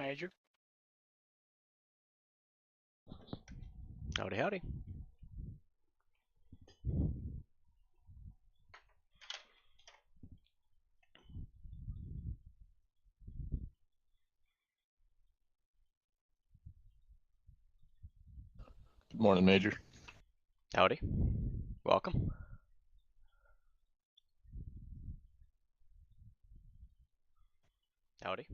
Major. Howdy, howdy. Good morning, Major. Howdy. Welcome. Howdy.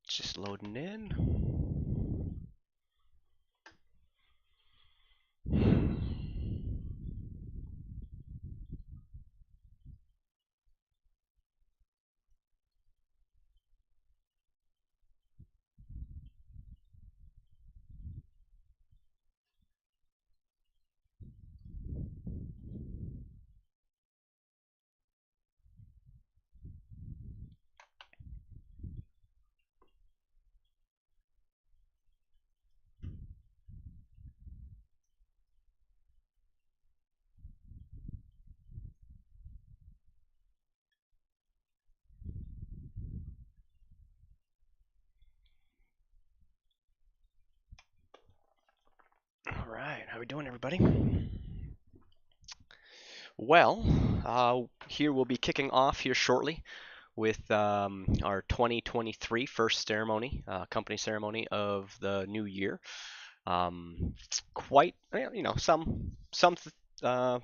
Just loading in. All right, how we doing, everybody? Well, here we'll be kicking off here shortly with our 2023 first ceremony, company ceremony of the new year. Quite, some, uh,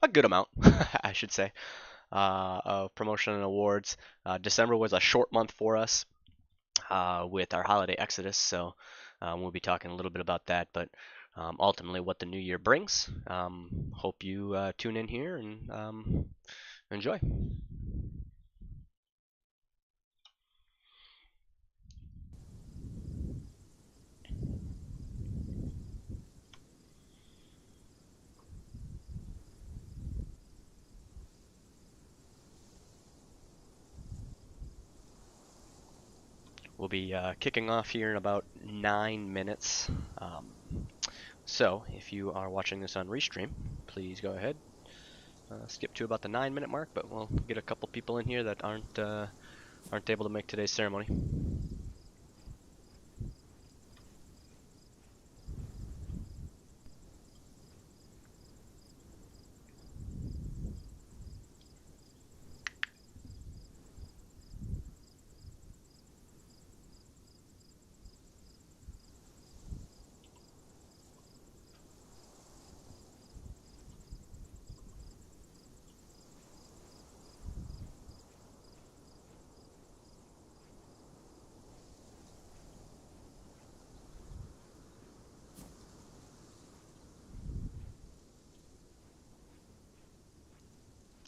a good amount, I should say, of promotion and awards. December was a short month for us with our holiday exodus, so we'll be talking a little bit about that, but ultimately what the new year brings. Hope you tune in here and enjoy. We'll be kicking off here in about 9 minutes. So if you are watching this on Restream, please go ahead. Skip to about the 9-minute mark, but we'll get a couple people in here that aren't able to make today's ceremony.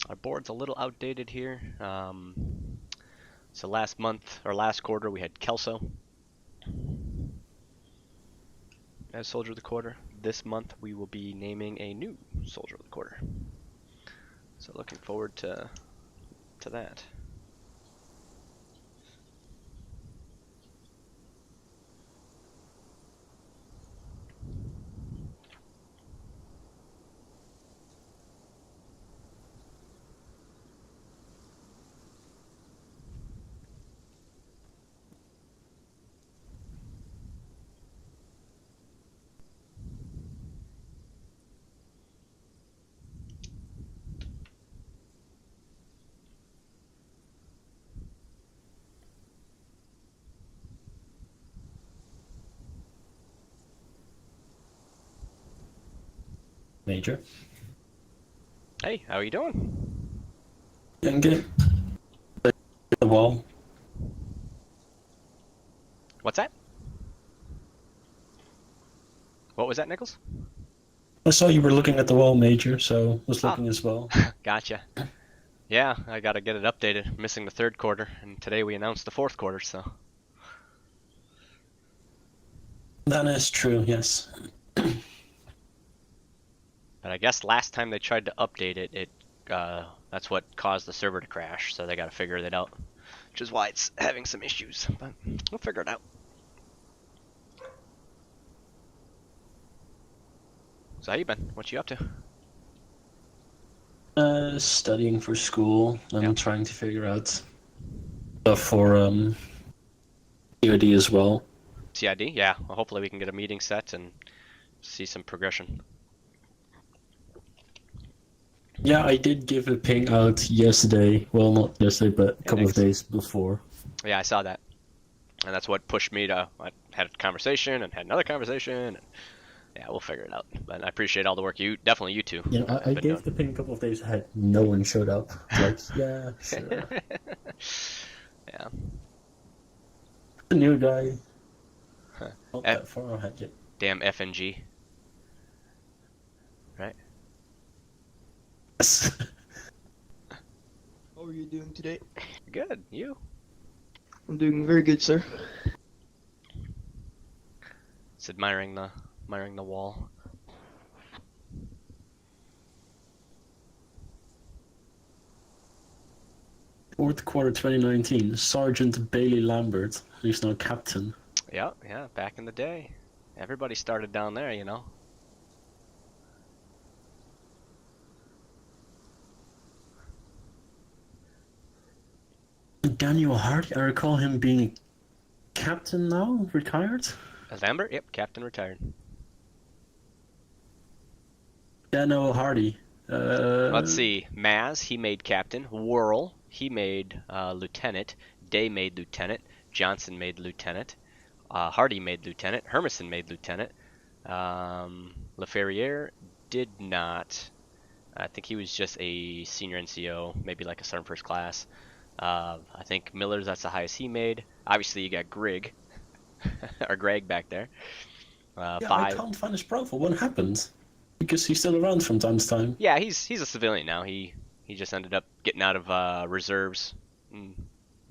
Our board's a little outdated here. So last month, or last quarter, we had Kelso as Soldier of the Quarter. This month, we will be naming a new Soldier of the Quarter. So looking forward to that. Major. Hey, how are you doing? And get the wall. What's that? What was that, Nichols? I saw you were looking at the wall, Major, so was Oh, looking as well. gotcha. Yeah, I gotta get it updated. Missing the third quarter, and today we announced the fourth quarter, so. That is true, yes. But I guess last time they tried to update it, that's what caused the server to crash, so they gotta figure that out. Which is why it's having some issues, but we'll figure it out. So how you been? What you up to? Studying for school Yeah, and trying to figure out stuff for COD as well. CID? Yeah, well, hopefully we can get a meeting set and see some progression. Yeah, I did give a ping out yesterday. Well, not yesterday, but a Hey, couple of Nix. days before. Yeah, I saw that. And that's what pushed me to, I had a conversation and had another conversation, and yeah, we'll figure it out. But I appreciate all the work definitely you two, You know, I have been gave the doing. ping a couple of days ahead. No one showed up. It's like, yeah, sure. Yeah. The new guy, not F- that far ahead yet. damn FNG, right? Yes. How are you doing today? Good. You? I'm doing very good, sir. It's admiring the wall. Fourth quarter 2019, Sergeant Bailey Lambert, who's now captain. Yeah, yeah. Back in the day, everybody started down there, you know. Daniel Hardy, I recall him being captain now, retired. Lambert? Yep, captain retired. Daniel Hardy. Let's see. Maz, he made captain. Whirl, he made lieutenant. Day made lieutenant. Johnson made lieutenant. Hardy made lieutenant. Hermison made lieutenant. LaFerriere did not. I think he was just a senior NCO, maybe like a sergeant first class. I think Miller's that's the highest he made. Obviously, you got Greg or Greg back there. Yeah, I Five. can't find his profile. What happened? Because he's still around from time to time. Yeah, he's a civilian now. He just ended up getting out of reserves. And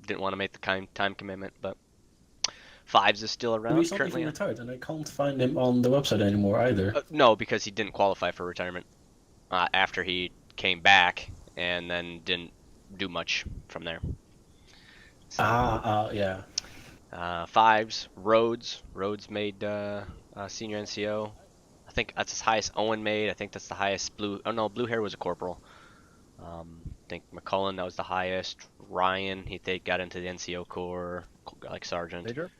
didn't want to make the time commitment, but Fives is still But around he's not currently. even retired, and I can't find him on the website anymore either. No, because he didn't qualify for retirement after he came back, and then didn't do much from there. So Yeah. Fives, Rhodes made senior NCO. I think that's his highest. Owen made. I think that's the highest. Blue. Oh no, Blue Hair was a corporal. I think McCullen, that was the highest. Ryan, they got into the NCO Corps, like sergeant. Major?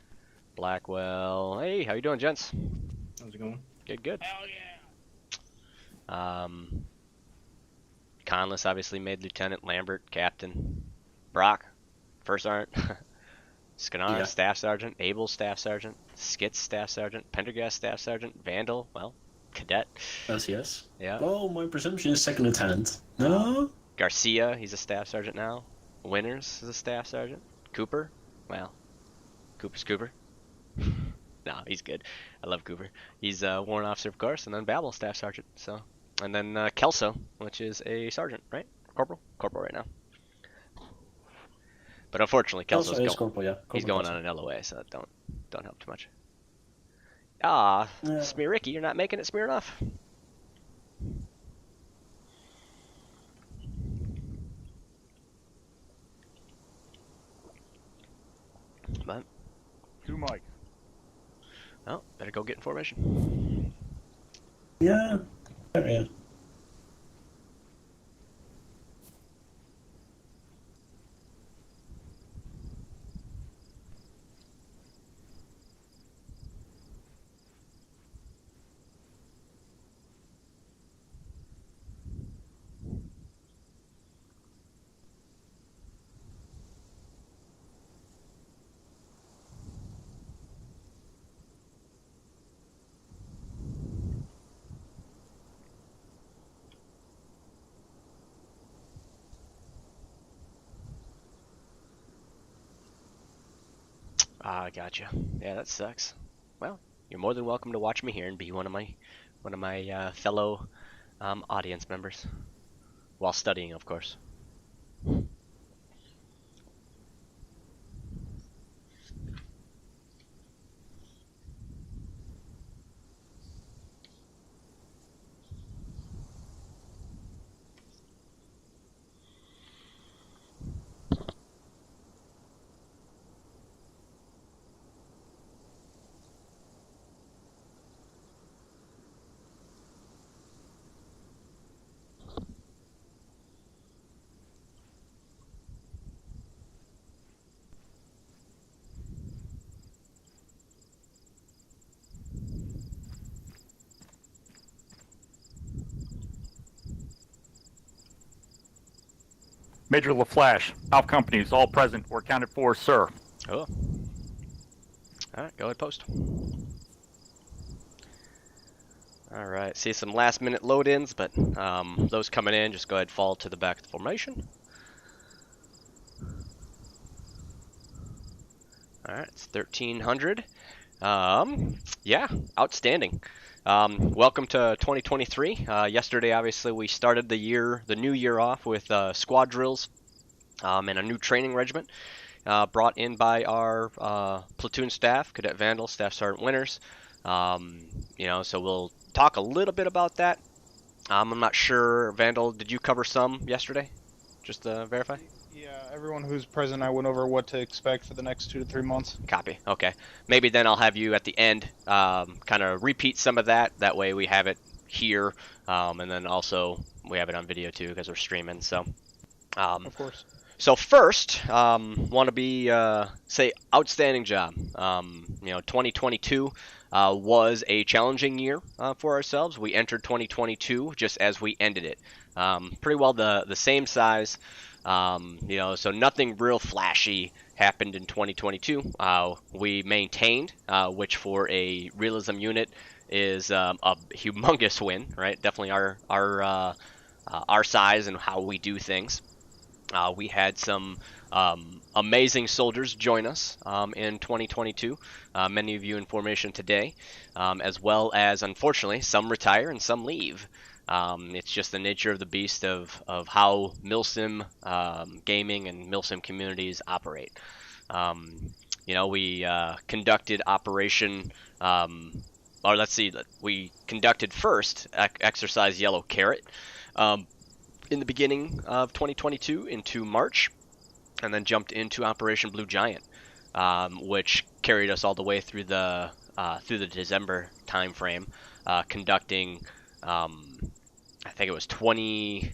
Blackwell, hey, how you doing, gents? How's it going? Good, good. Hell yeah. Conless obviously made lieutenant. Lambert, captain. Brock, first sergeant. Skinnar, Yeah. staff sergeant. Abel, staff sergeant. Skitz, staff sergeant. Pendergast, staff sergeant. Vandal, well, cadet. Yes. Yeah. Oh, my presumption is second lieutenant. No? Garcia, he's a staff sergeant now. Winters is a staff sergeant. Cooper, well, Cooper's Cooper. No, he's good. I love Cooper. He's a warrant officer, of course, and then Babel, staff sergeant. So, and then Kelso, which is a sergeant, right? Corporal right now. But unfortunately, Kelso's Also, is going. corporal, yeah. He's Corporal going Kelso. on an LOA, so don't help too much. Ah, Yeah. Smearicky, you're not making it smear enough. But Two mics. oh, better go get in formation. Yeah. Yeah. Ah, gotcha. Yeah, that sucks. Well, you're more than welcome to watch me here and be one of my fellow audience members while studying, of course. MAJ J.LaFlash, Alp companies, all present or accounted for, sir. Oh. All right, go ahead, post. All right, see some last-minute load-ins, but those coming in, just go ahead and fall to the back of the formation. All right, it's 1300. Yeah, outstanding. Welcome to 2023. Yesterday, obviously, we started the new year off with squad drills and a new training regiment brought in by our platoon staff, Cadet Vandal, Staff Sergeant Winters. So we'll talk a little bit about that. I'm not sure, Vandal, did you cover some yesterday? Just to verify? Yeah, everyone who's present, I went over what to expect for the next 2 to 3 months. Copy. Okay. Maybe then I'll have you at the end kind of repeat some of that. That way we have it here, and then also we have it on video too because we're streaming. So, Of course. So first, want to say outstanding job. 2022 was a challenging year for ourselves. We entered 2022 just as we ended it. Pretty well the same size. So nothing real flashy happened in 2022. We maintained, which for a realism unit is a humongous win, right? Definitely our size and how we do things. We had some amazing soldiers join us in 2022. Many of you in formation today, as well as, unfortunately, some retire and some leave. It's just the nature of the beast of how milsim gaming and milsim communities operate. We conducted operation, we conducted first exercise Yellow Carrot in the beginning of 2022 into March, and then jumped into Operation Blue Giant, which carried us all the way through the December timeframe, conducting I think it was 20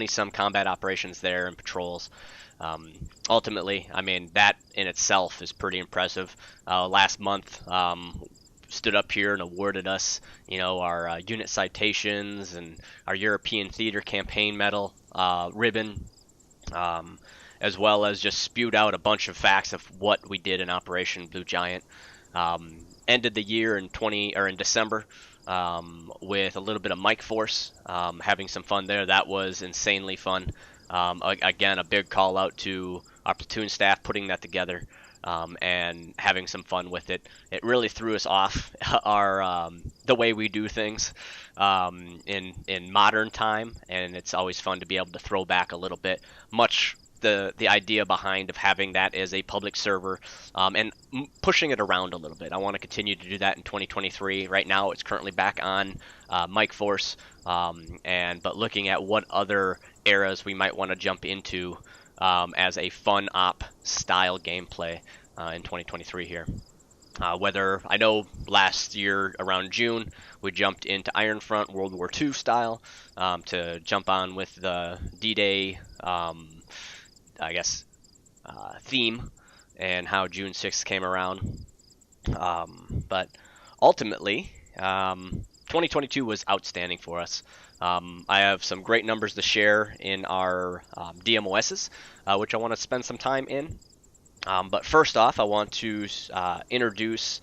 some combat operations there and patrols. Ultimately, I mean, that in itself is pretty impressive. Last month, stood up here and awarded us, our unit citations and our European Theater Campaign Medal ribbon, as well as just spewed out a bunch of facts of what we did in Operation Blue Giant. Ended the year in December with a little bit of Mike Force, having some fun there. That was insanely fun. Again, a big call out to our platoon staff putting that together and having some fun with it. It really threw us off the way we do things in modern time, and it's always fun to be able to throw back a little bit. The idea behind of having that as a public server and pushing it around a little bit. I want to continue to do that in 2023. Right now, it's currently back on Mike Force, but looking at what other eras we might want to jump into as a fun op style gameplay in 2023 here. Whether I know last year around June we jumped into Iron Front World War II style to jump on with the D-Day theme and how June 6th came around. But ultimately, 2022 was outstanding for us. I have some great numbers to share in our DMOSs, which I want to spend some time in. But first off, I want to introduce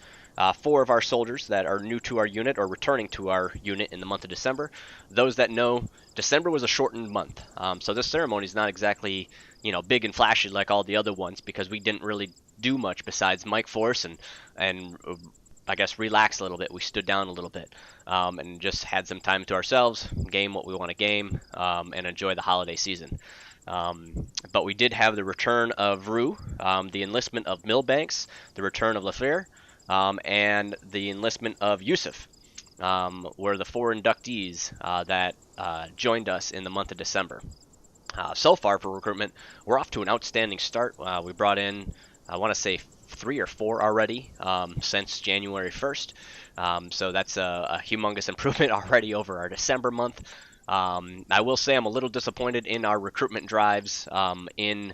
4 of our soldiers that are new to our unit or returning to our unit in the month of December. Those that know, December was a shortened month. So this ceremony is not exactly, big and flashy like all the other ones because we didn't really do much besides Mike Force and I guess relax a little bit. We stood down a little bit and just had some time to ourselves, game what we want to game, and enjoy the holiday season. But we did have the return of Rue, the enlistment of Milbanks, the return of LaFlair, and the enlistment of Yusuf. Were the 4 inductees that joined us in the month of December. So far for recruitment, we're off to an outstanding start. We brought in, I want to say, 3 or 4 already since January 1st. So that's a humongous improvement already over our December month. I will say I'm a little disappointed in our recruitment drives in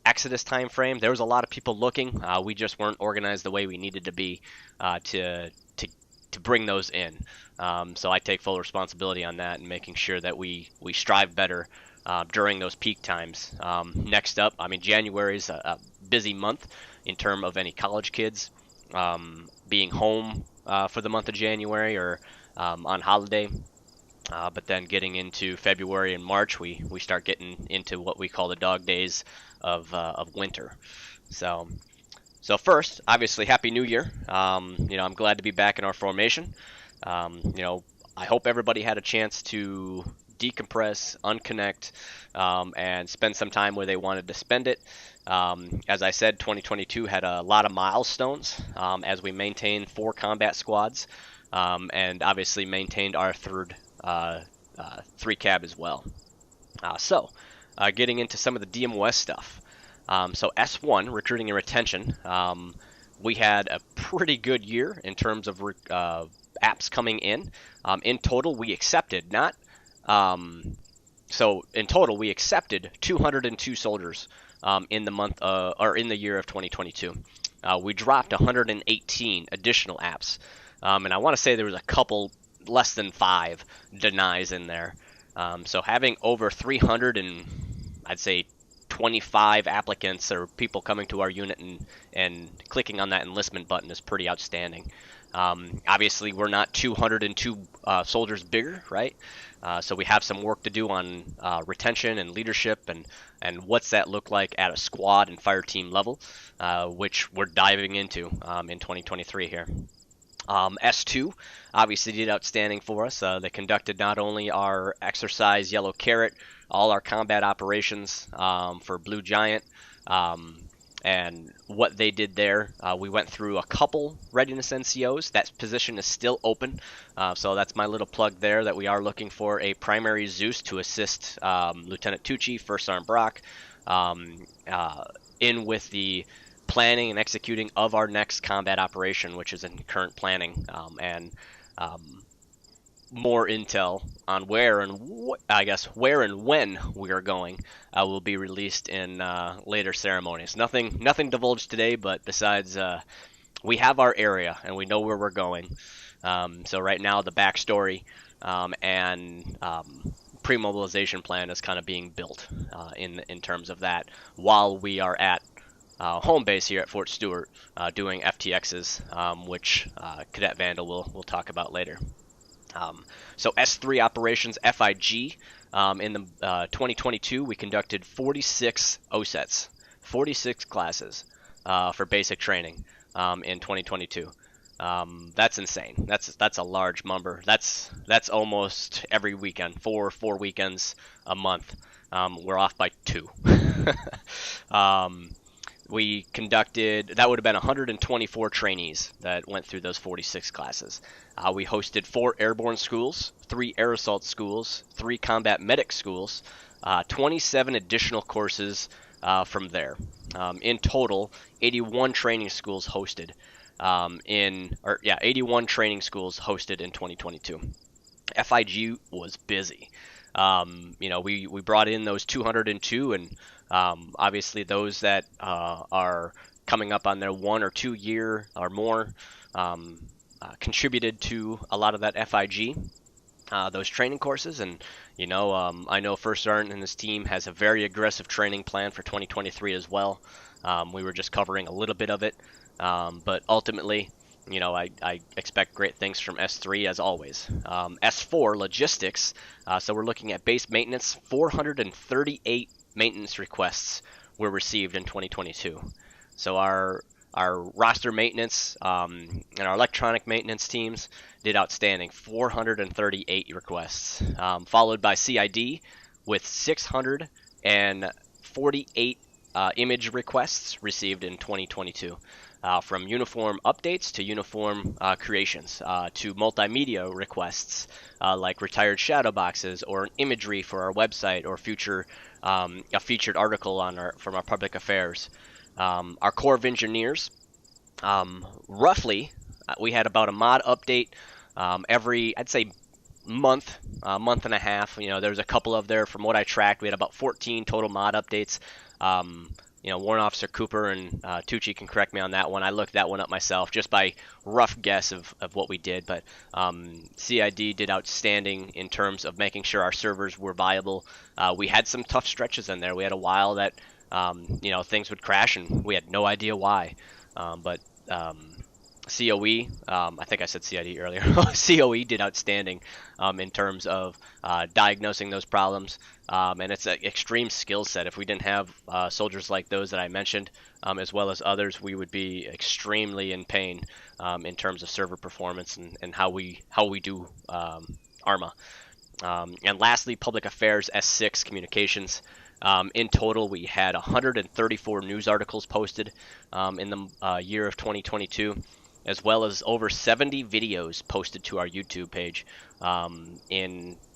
Exodus timeframe. There was a lot of people looking. We just weren't organized the way we needed to be to bring those in. So I take full responsibility on that and making sure that we strive better during those peak times. Next up, I mean, January is a busy month in terms of any college kids being home for the month of January or on holiday. But then getting into February and March, we start getting into what we call the dog days of winter. So first, obviously, Happy New Year. I'm glad to be back in our formation. I hope everybody had a chance to decompress, unconnect, and spend some time where they wanted to spend it. As I said, 2022 had a lot of milestones as we maintained 4 combat squads and obviously maintained our third 3 cab as well. So getting into some of the DMOS stuff. So S1, recruiting and retention, we had a pretty good year in terms of apps coming in. In total, we accepted in total we accepted 202 soldiers in the month or in the year of 2022. We dropped 118 additional apps, and I want to say there was a couple less than 5 denies in there. So having over 300 and I'd say 25 applicants or people coming to our unit and clicking on that enlistment button is pretty outstanding. Obviously, we're not 202 soldiers bigger, right? So we have some work to do on retention and leadership and what's that look like at a squad and fire team level, which we're diving into in 2023 here. S2 obviously did outstanding for us. They conducted not only our exercise Yellow Carrot, all our combat operations for Blue Giant, and what they did there. We went through a couple readiness NCOs. That position is still open, so that's my little plug there that we are looking for a primary Zeus to assist Lieutenant Tucci, First Sergeant Brock, in with the planning and executing of our next combat operation, which is in current planning, and more intel on where and when we are going will be released in later ceremonies. Nothing divulged today, but besides we have our area and we know where we're going. So right now the backstory and pre-mobilization plan is kind of being built in terms of that while we are at home base here at Fort Stewart doing FTXs, which Cadet Vandal will talk about later. So S3 operations, FIG, in the 2022 we conducted 46 OSETs, 46 classes for basic training in 2022. That's insane. That's a large number. That's almost every weekend, four weekends a month. We're off by 2. We conducted, that would have been 124 trainees that went through those 46 classes. We hosted 4 airborne schools, 3 air assault schools, 3 combat medic schools, 27 additional courses from there. In total, 81 training schools hosted 81 training schools hosted in 2022. FIG was busy. We brought in those 202 and obviously those that are coming up on their 1 or 2 year or more contributed to a lot of that FIG, those training courses. And I know First Sergeant and his team has a very aggressive training plan for 2023 as well. We were just covering a little bit of it, but ultimately I expect great things from S3 as always. S4 logistics, so we're looking at base maintenance. 438 maintenance requests were received in 2022. So our roster maintenance and our electronic maintenance teams did outstanding, 438 requests, followed by CID with 648 image requests received in 2022. From uniform updates to uniform creations to multimedia requests like retired shadow boxes or an imagery for our website or a featured article from our public affairs. Our Corps of Engineers, roughly, we had about a mod update every, I'd say, month and a half. There's a couple of there. From what I tracked, we had about 14 total mod updates. Warrant Officer Cooper and Tucci can correct me on that one. I looked that one up myself just by rough guess of what we did, but CID did outstanding in terms of making sure our servers were viable. We had some tough stretches in there. We had a while that things would crash and we had no idea why, but COE, I think I said CID earlier, COE did outstanding in terms of diagnosing those problems, and it's an extreme skill set. If we didn't have soldiers like those that I mentioned, as well as others, we would be extremely in pain in terms of server performance and how we do Arma. And lastly, Public Affairs S6 Communications. In total, we had 134 news articles posted in the year of 2022. As well as over 70 videos posted to our YouTube page from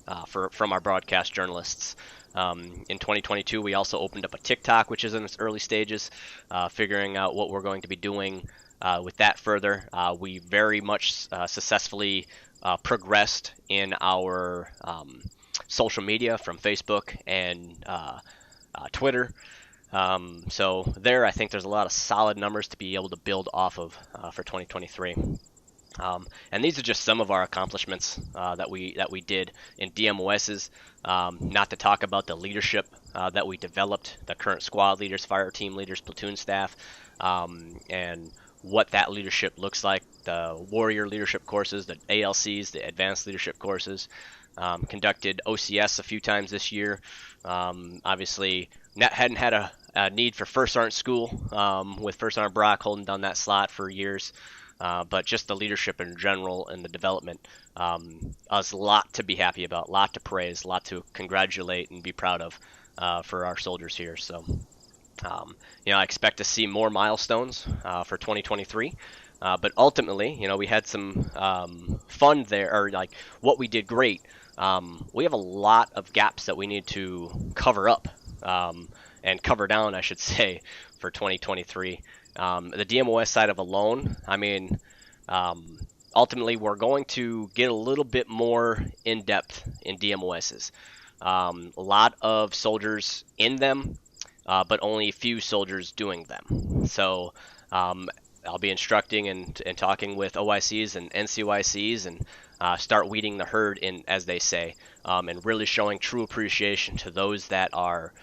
our broadcast journalists. In 2022, we also opened up a TikTok, which is in its early stages, figuring out what we're going to be doing with that further. We very much successfully progressed in our social media from Facebook and Twitter. So there, I think there's a lot of solid numbers to be able to build off of for 2023. And these are just some of our accomplishments that we did in DMOSs. Not to talk about the leadership that we developed, the current squad leaders, fire team leaders, platoon staff, and what that leadership looks like. The warrior leadership courses, the ALCs, the advanced leadership courses. Conducted OCS a few times this year. Obviously, hadn't had a need for First Sergeant School with First Sergeant Brock holding down that slot for years. But just the leadership in general and the development, us a lot to be happy about, a lot to praise, a lot to congratulate and be proud of for our soldiers here. So, I expect to see more milestones for 2023. But ultimately, we had some fun there, or like what we did great. We have a lot of gaps that we need to cover up and cover down, I should say, for 2023. The DMOS side of alone, ultimately we're going to get a little bit more in depth in DMOSs. A lot of soldiers in them, but only a few soldiers doing them. So I'll be instructing and talking with OICs and NCOICs and start weeding the herd in, as they say, and really showing true appreciation to those that are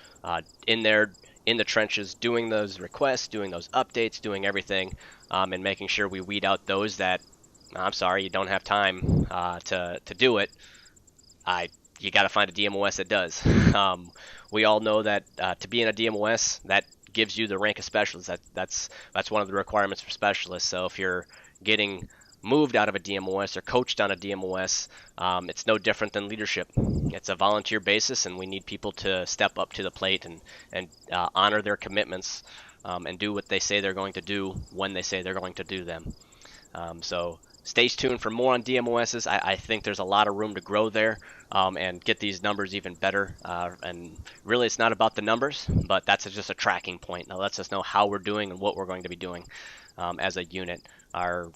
in the trenches, doing those requests, doing those updates, doing everything, and making sure we weed out those that, I'm sorry, you don't have time to do it. You got to find a DMOS that does. We all know that to be in a DMOS, that gives you the rank of specialist. That's one of the requirements for specialists. So if you're getting moved out of a DMOS or coached on a DMOS, it's no different than leadership. It's a volunteer basis, and we need people to step up to the plate and honor their commitments and do what they say they're going to do when they say they're going to do them. So stay tuned for more on DMOSs. I think there's a lot of room to grow there and get these numbers even better. And really, it's not about the numbers, but that's just a tracking point. That lets us know how we're doing and what we're going to be doing as a unit. Our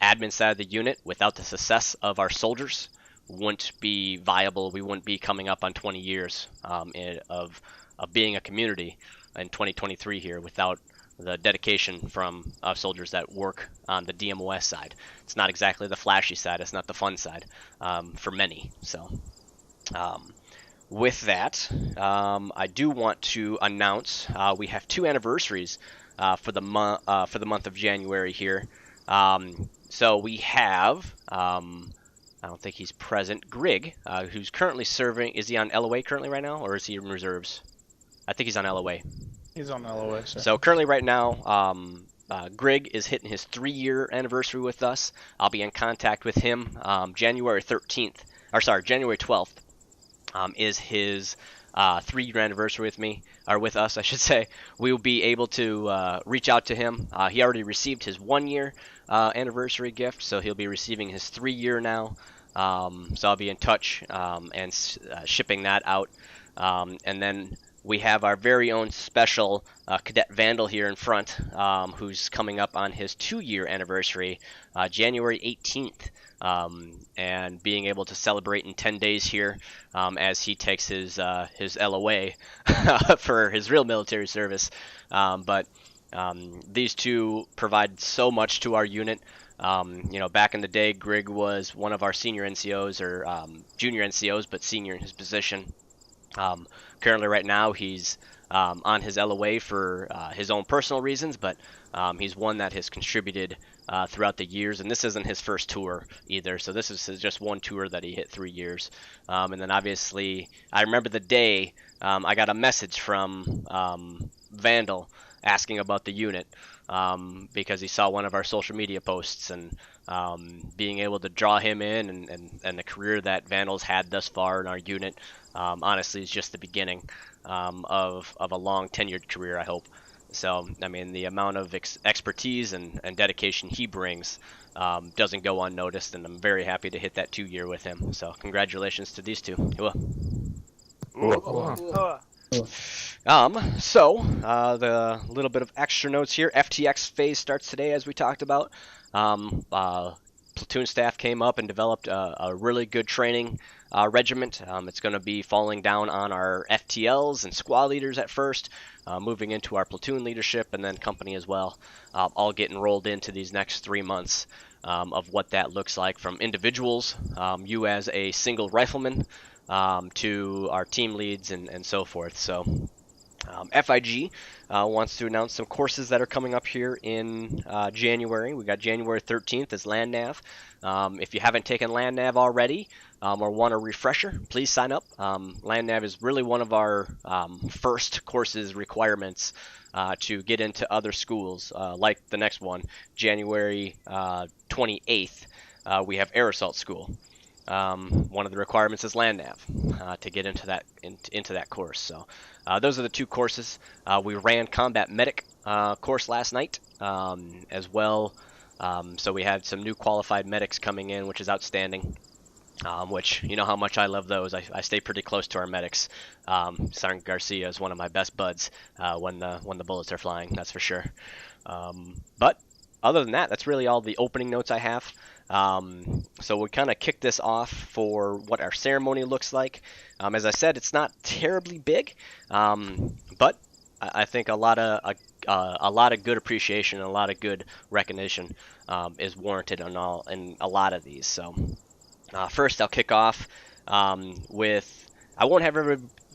admin side of the unit, without the success of our soldiers, wouldn't be viable. We wouldn't be coming up on 20 years of being a community in 2023 here without the dedication from soldiers that work on the DMOS side. It's not exactly the flashy side. It's not the fun side for many. So with that, I do want to announce we have 2 anniversaries for the month of January here. So we have, I don't think he's present, Grig, who's currently serving. Is he on LOA currently right now, or is he in reserves? I think he's on LOA. He's on LOA, sir. So currently, right now, Greg is hitting his 3-year anniversary with us. I'll be in contact with him January 13th, or sorry, January 12th is his 3-year anniversary with me, or with us, I should say. We will be able to reach out to him. He already received his 1-year anniversary gift, so he'll be receiving his 3-year now. So I'll be in touch and shipping that out. And then we have our very own special Cadet Vandal here in front, who's coming up on his 2-year anniversary, January 18th, and being able to celebrate in 10 days here as he takes his LOA for his real military service. But these two provide so much to our unit. Back in the day, Greg was one of our senior NCOs, or junior NCOs, but senior in his position. Currently, right now, he's on his LOA for his own personal reasons, but he's one that has contributed throughout the years, and this isn't his first tour either, so this is just one tour that he hit 3 years. And then obviously, I remember the day I got a message from Vandal asking about the unit because he saw one of our social media posts, and being able to draw him in and the career that Vandal's had thus far in our unit, honestly, is just the beginning of a long tenured career, I hope. So, I mean, the amount of expertise and dedication he brings doesn't go unnoticed, and I'm very happy to hit that 2-year with him. So, congratulations to these two. The little bit of extra notes here. FTX phase starts today, as we talked about. Platoon staff came up and developed a really good training regiment. It's going to be falling down on our FTLs and squad leaders at first, moving into our platoon leadership and then company as well, all getting rolled into these next 3 months of what that looks like, from individuals, you as a single rifleman, to our team leads and so forth. So FIG wants to announce some courses that are coming up here in January. We got January 13th as Land Nav. If you haven't taken Land Nav already or want a refresher, please sign up. Land Nav is really one of our first courses requirements to get into other schools, like the next one, January 28th. We have Air Assault School. One of the requirements is Land Nav to get into that course. So those are the 2 courses. We ran Combat Medic course last night as well. So we had some new qualified medics coming in, which is outstanding. Which, you know how much I love those. I stay pretty close to our medics. Sergeant Garcia is one of my best buds when the bullets are flying, that's for sure. But other than that, that's really all the opening notes I have. So we kind of kick this off for what our ceremony looks like. As I said, it's not terribly big, but I think a lot of good appreciation and a lot of good recognition is warranted in a lot of these. So first, I'll kick off with, I won't have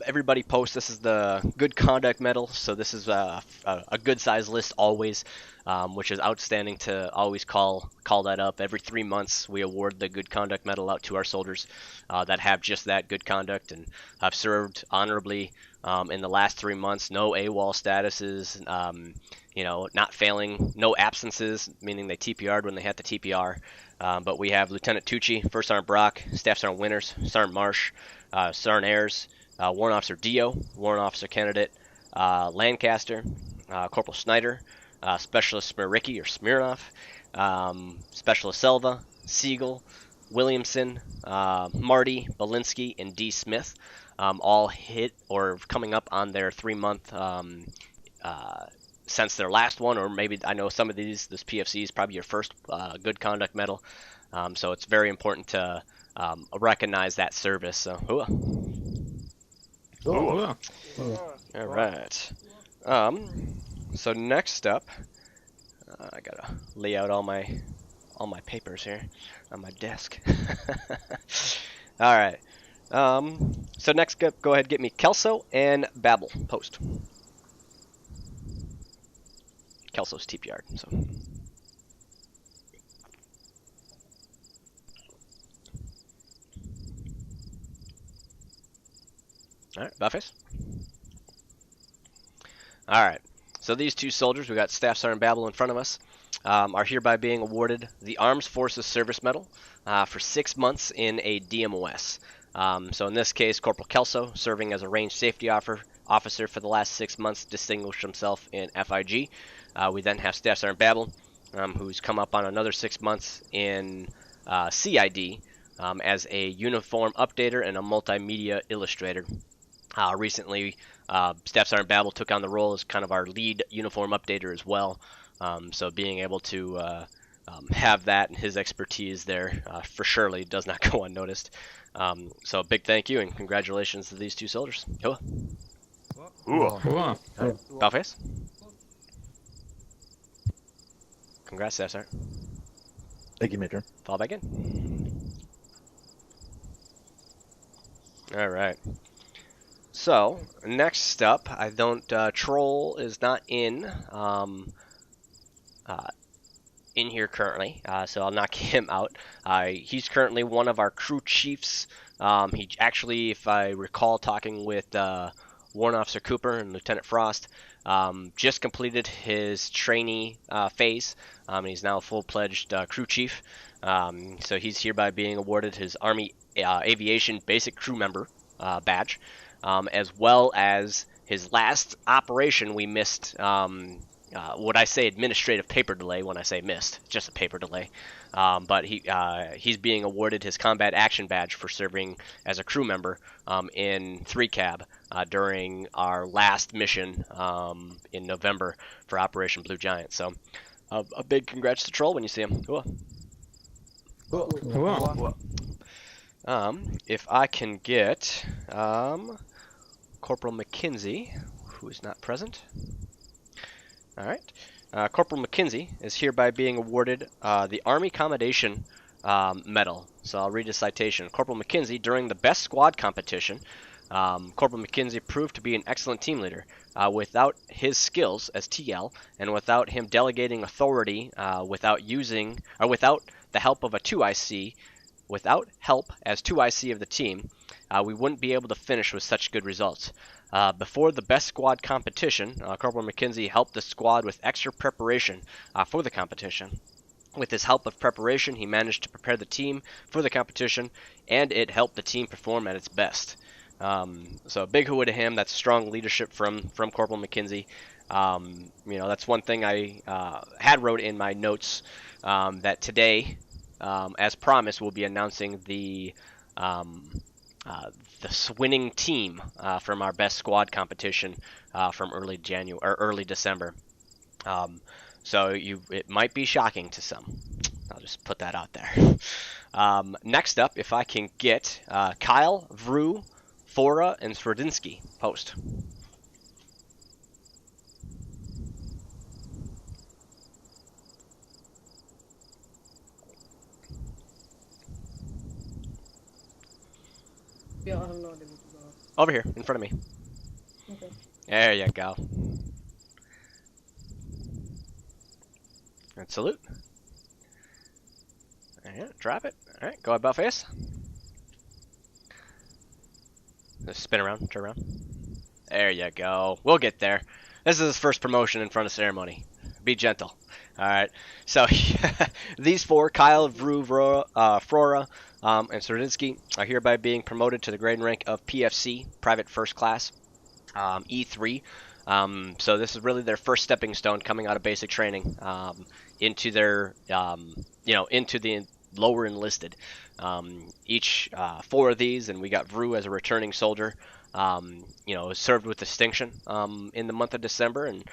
everybody post. This is the Good Conduct Medal, so this is a good size list always, which is outstanding to always call that up. Every 3 months, we award the Good Conduct Medal out to our soldiers that have just that good conduct and have served honorably in the last 3 months. No AWOL statuses, not failing, no absences, meaning they TPR'd when they had to TPR. But we have Lieutenant Tucci, First Sergeant Brock, Staff Sergeant Winters, Sergeant Marsh, Sergeant Ayers, Warrant Officer Dio, Warrant Officer Candidate Lancaster, Corporal Snyder, Specialist Smiricki or Smirnoff, Specialist Selva, Siegel, Williamson, Marty, Belinsky, and D. Smith, all hit or coming up on their 3-month since their last one, or maybe I know some of this PFC is probably your first Good Conduct Medal, so it's very important to recognize that service. So, Ooh. all right. So next up, I gotta lay out all my papers here on my desk. All right. So next, go ahead, get me Kelso and Babel post. Kelso's TPR. So. All right, Buffets. All right. So these two soldiers, we got Staff Sergeant Babel in front of us, are hereby being awarded the Armed Forces Service Medal for 6 months in a DMOS. So in this case, Corporal Kelso, serving as a range safety officer for the last 6 months, distinguished himself in FIG. We then have Staff Sergeant Babel, who's come up on another 6 months in CID as a uniform updater and a multimedia illustrator. Recently, Staff Sergeant Babel took on the role as kind of our lead uniform updater as well. So being able to have that and his expertise there for surely does not go unnoticed. So a big thank you and congratulations to these two soldiers. Hua. Ooh. Dollface. Congrats, Staff Sergeant. Thank you, Major. Fall back in. All right. So next up, I don't. Troll is not in here currently, so I'll knock him out. He's currently one of our crew chiefs. He actually, if I recall, talking with Warrant Officer Cooper and Lieutenant Frost, just completed his trainee phase. He's now a full-fledged crew chief. So he's hereby being awarded his Army Aviation Basic Crew Member badge, as well as his last operation. We missed what I say administrative paper delay when I say missed, just a paper delay. But he's being awarded his Combat Action Badge for serving as a crew member in 3 Cab during our last mission in November for Operation Blue Giant. So a big congrats to Troll when you see him. Cool. If I can get Corporal McKinsey, who is not present. All right. Corporal McKinsey is hereby being awarded the Army Commendation Medal. So I'll read a citation. Corporal McKinsey, during the best squad competition, Corporal McKinsey proved to be an excellent team leader. Without his skills as TL and without him delegating authority, without the help of a 2IC, without help as 2IC of the team, we wouldn't be able to finish with such good results. Before the best squad competition, Corporal McKinsey helped the squad with extra preparation for the competition. With his help of preparation, he managed to prepare the team for the competition, and it helped the team perform at its best. So a big hooah to him. That's strong leadership from Corporal McKinsey. That's one thing I had wrote in my notes, that today, as promised, we'll be announcing the winning team from our best squad competition from early December. So it might be shocking to some. I'll just put that out there. Next up, if I can get Kyle, Vru, Fora, and Swerdinsky post. Yeah, I have no idea what to go. Over here, in front of me. Okay. There you go. And salute. Alright, drop it. Alright, go about face. Just spin around, turn around. There you go. We'll get there. This is his first promotion in front of ceremony. Be gentle. Alright, so these 4, Kyle, Vru, Frora, and Swerdinsky, are hereby being promoted to the grade and rank of PFC, Private First Class, E3. So this is really their first stepping stone coming out of basic training into their, into the lower enlisted. Each 4 of these, and we got Vru as a returning soldier, served with distinction in the month of December, and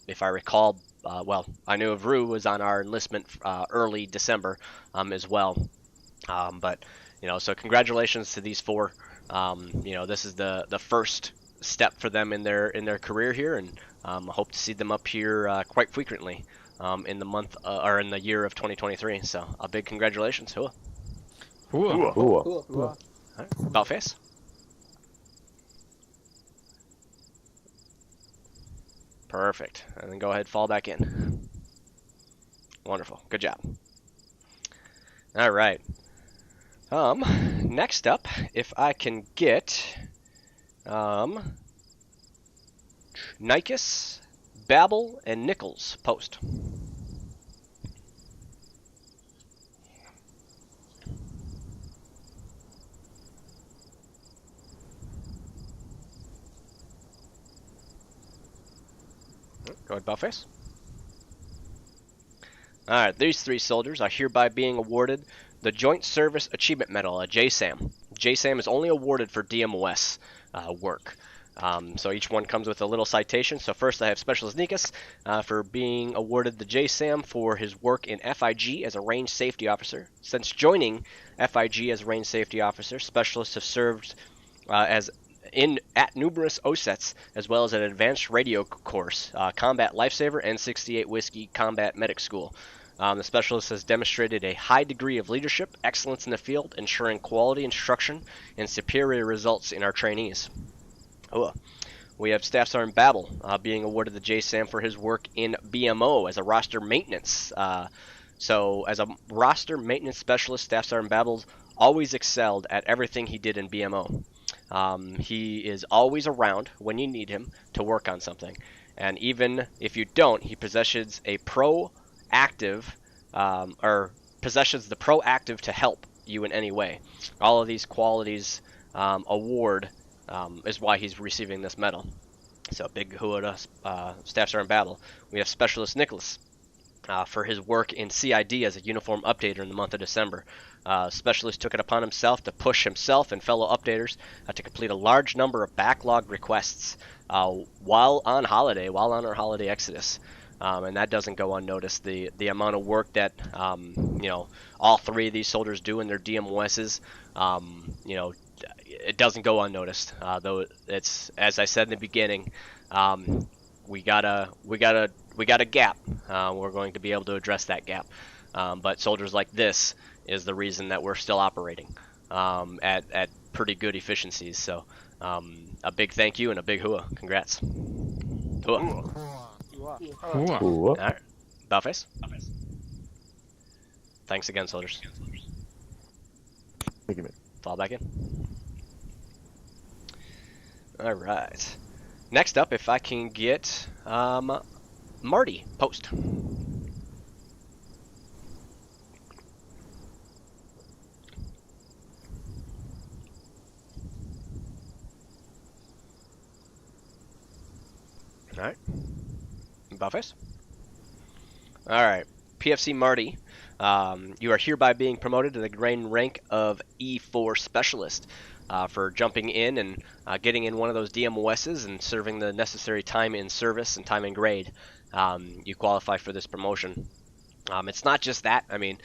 if I recall, I knew Vru was on our enlistment early December as well. So congratulations to these 4. This is the first step for them in their career here, and I hope to see them up here quite frequently in the month or in the year of 2023. So a big congratulations. Hua. Cool. Right. About face. Perfect. And then go ahead, fall back in. Wonderful. Good job. All right. Next up, if I can get, Nikes, Babel, and Nichols, post. Go ahead, Buffface. Alright, these 3 soldiers are hereby being awarded the Joint Service Achievement Medal, a JSAM. JSAM is only awarded for DMOS work. So each one comes with a little citation. So first I have Specialist Nikas for being awarded the JSAM for his work in FIG as a range safety officer. Since joining FIG as a range safety officer, specialists have served at numerous OSETs, as well as an advanced radio course, Combat Lifesaver, and 68 Whiskey Combat Medic School. The specialist has demonstrated a high degree of leadership, excellence in the field, ensuring quality instruction and superior results in our trainees. We have Staff Sergeant Babel being awarded the JSAM for his work in BMO as a roster maintenance. So as a roster maintenance specialist, Staff Sergeant Babel always excelled at everything he did in BMO. He is always around when you need him to work on something. And even if you don't, he possesses a proactive, or possesses the proactive to help you in any way. All of these qualities award is why he's receiving this medal. So big hua to Staff Sergeant Babel. We have Specialist Nicholas for his work in CID as a uniform updater in the month of December. Specialist took it upon himself to push himself and fellow updaters to complete a large number of backlog requests while on our holiday exodus. And that doesn't go unnoticed. The amount of work that all 3 of these soldiers do in their DMOSs, it doesn't go unnoticed. Though it's, as I said in the beginning, we got a gap. We're going to be able to address that gap. But soldiers like this is the reason that we're still operating at pretty good efficiencies. So a big thank you and a big hua. Congrats. Hua. All right, Buffface. Thanks again, soldiers. Thank you, mate. Fall back in. All right. Next up, if I can get Marty, post. All right. Buffface. All right. PFC Marty, you are hereby being promoted to the grade rank of E4 Specialist for jumping in and getting in one of those DMOSs and serving the necessary time in service and time in grade. You qualify for this promotion. It's not just that. I mean,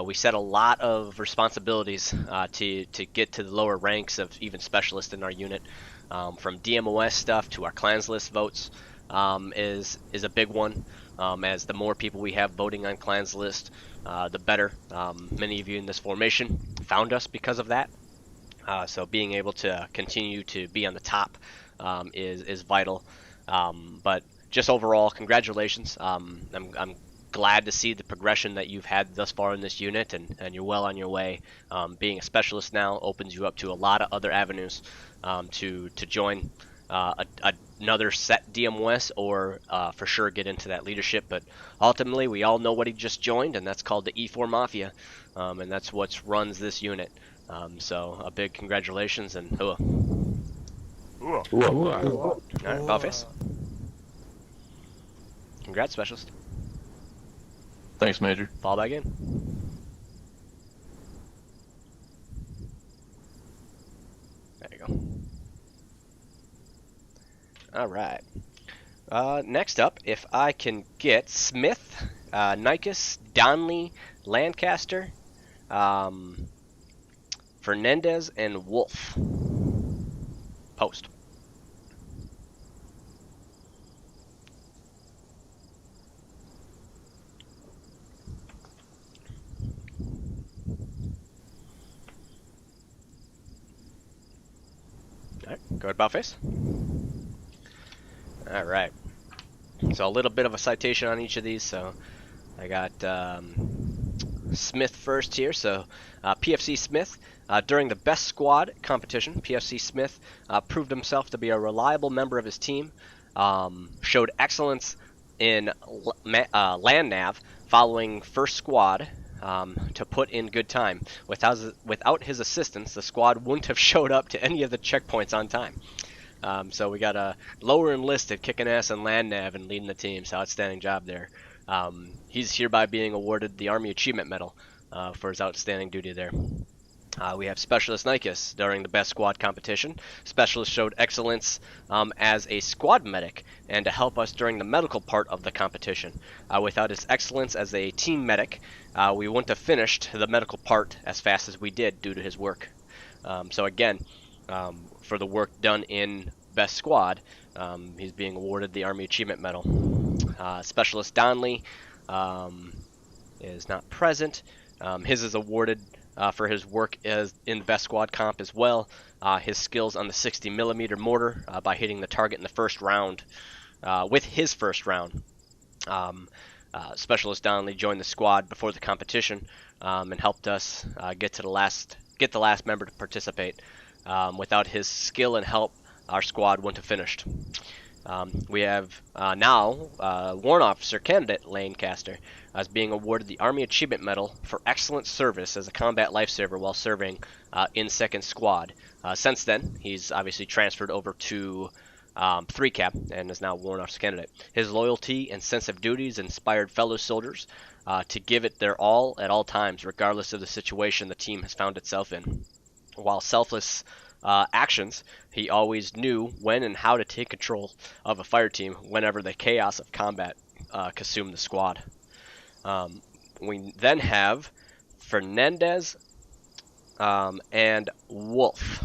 we set a lot of responsibilities to get to the lower ranks of even specialists in our unit. From DMOS stuff to our clans list votes is a big one. As the more people we have voting on clans list, the better. Many of you in this formation found us because of that. So being able to continue to be on the top is vital. But just overall, congratulations. I'm glad to see the progression that you've had thus far in this unit, and you're well on your way. Being a specialist now opens you up to a lot of other avenues to join another set DMOS or for sure get into that leadership. But ultimately, we all know what he just joined, and that's called the E4 Mafia, and that's what runs this unit. So a big congratulations and hua. Hua. All right, Buffface. Congrats, specialist. Thanks, Major. Fall back in. There you go. All right. Next up, if I can get Smith, Nikes, Donley, Lancaster, Fernandez, and Wolf. Post. Alright, go ahead, Buffface. Alright. So a little bit of a citation on each of these. So I got Smith first here. So PFC Smith, during the best squad competition, PFC Smith proved himself to be a reliable member of his team, showed excellence in land nav following first squad to put in good time. Without his assistance, the squad wouldn't have showed up to any of the checkpoints on time. So we got a lower enlisted kicking ass in land nav and leading the team. So outstanding job there. He's hereby being awarded the Army Achievement Medal for his outstanding duty there. We have Specialist Nikes during the best squad competition. Specialist showed excellence as a squad medic and to help us during the medical part of the competition. Without his excellence as a team medic, we wouldn't have finished the medical part as fast as we did due to his work. So again, for the work done in best squad, he's being awarded the Army Achievement Medal. Specialist Donley is not present. His is awarded for his work as in the best squad comp as well. His skills on the 60mm mortar by hitting the target in the first round with his first round. Specialist Donnelly joined the squad before the competition and helped us get the last member to participate. Without his skill and help, our squad wouldn't have finished. We have now Warrant Officer Candidate Lanecaster as being awarded the Army Achievement Medal for excellent service as a combat lifesaver while serving in 2nd Squad. Since then, he's obviously transferred over to 3 Cap and is now Warrant Officer Candidate. His loyalty and sense of duties inspired fellow soldiers to give it their all at all times, regardless of the situation the team has found itself in. While selfless actions, he always knew when and how to take control of a fire team whenever the chaos of combat consumed the squad. We then have Fernandez and Wolf.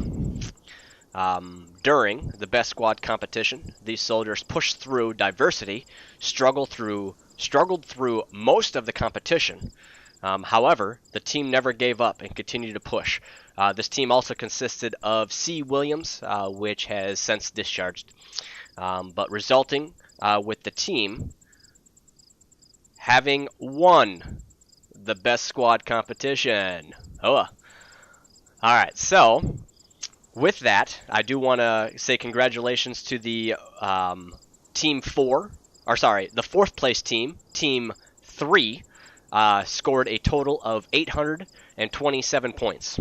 During the best squad competition, these soldiers pushed through diversity, struggled through most of the competition. However, the team never gave up and continued to push. This team also consisted of C. Williams, which has since discharged, but resulting with the team having won the best squad competition. All right, so with that, I do want to say congratulations to the Team 4, or sorry, the 4th place team, Team 3, scored a total of 827 points.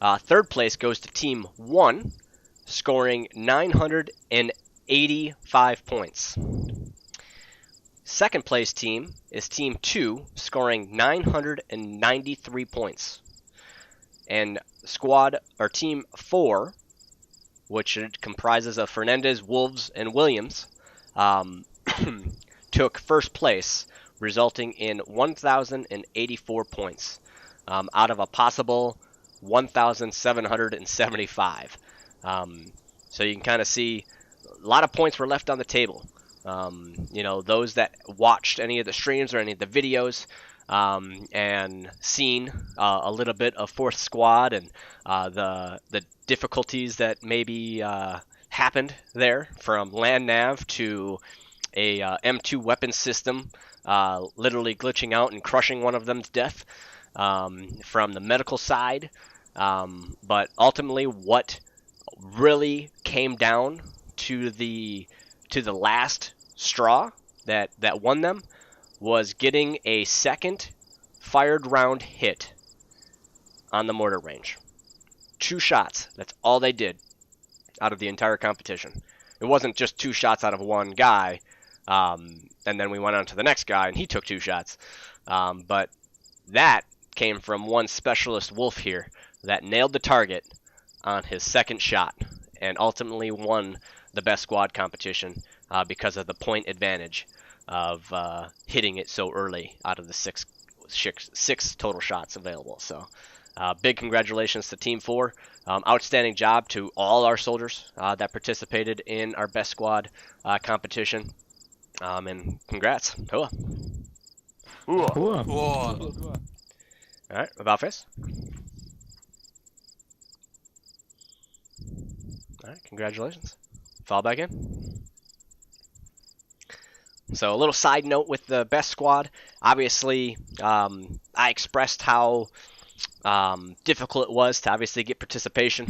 3rd place goes to Team 1, scoring 985 points. 2nd place team is Team 2, scoring 993 points. And Team 4, which comprises of Fernandez, Wolves, and Williams, took 1st place, resulting in 1,084 points out of a possible 1,775. So you can kind of see a lot of points were left on the table. Those that watched any of the streams or any of the videos and seen a little bit of 4th Squad and the difficulties that maybe happened there, from land nav to a M2 weapon system literally glitching out and crushing one of them to death, from the medical side, but ultimately what really came down to the last straw that won them was getting a 2nd fired round hit on the mortar range. 2 shots, that's all they did out of the entire competition. It wasn't just 2 shots out of one guy, and then we went on to the next guy and he took 2 shots. But that came from one Specialist Wolf here that nailed the target on his 2nd shot and ultimately won the best squad competition because of the point advantage of hitting it so early out of the six total shots available. So big congratulations to Team 4. Outstanding job to all our soldiers that participated in our best squad competition. And congrats. Cool. Ooh. All right, about face. All right, congratulations. Fall back in. So a little side note with the best squad. Obviously, I expressed how difficult it was to obviously get participation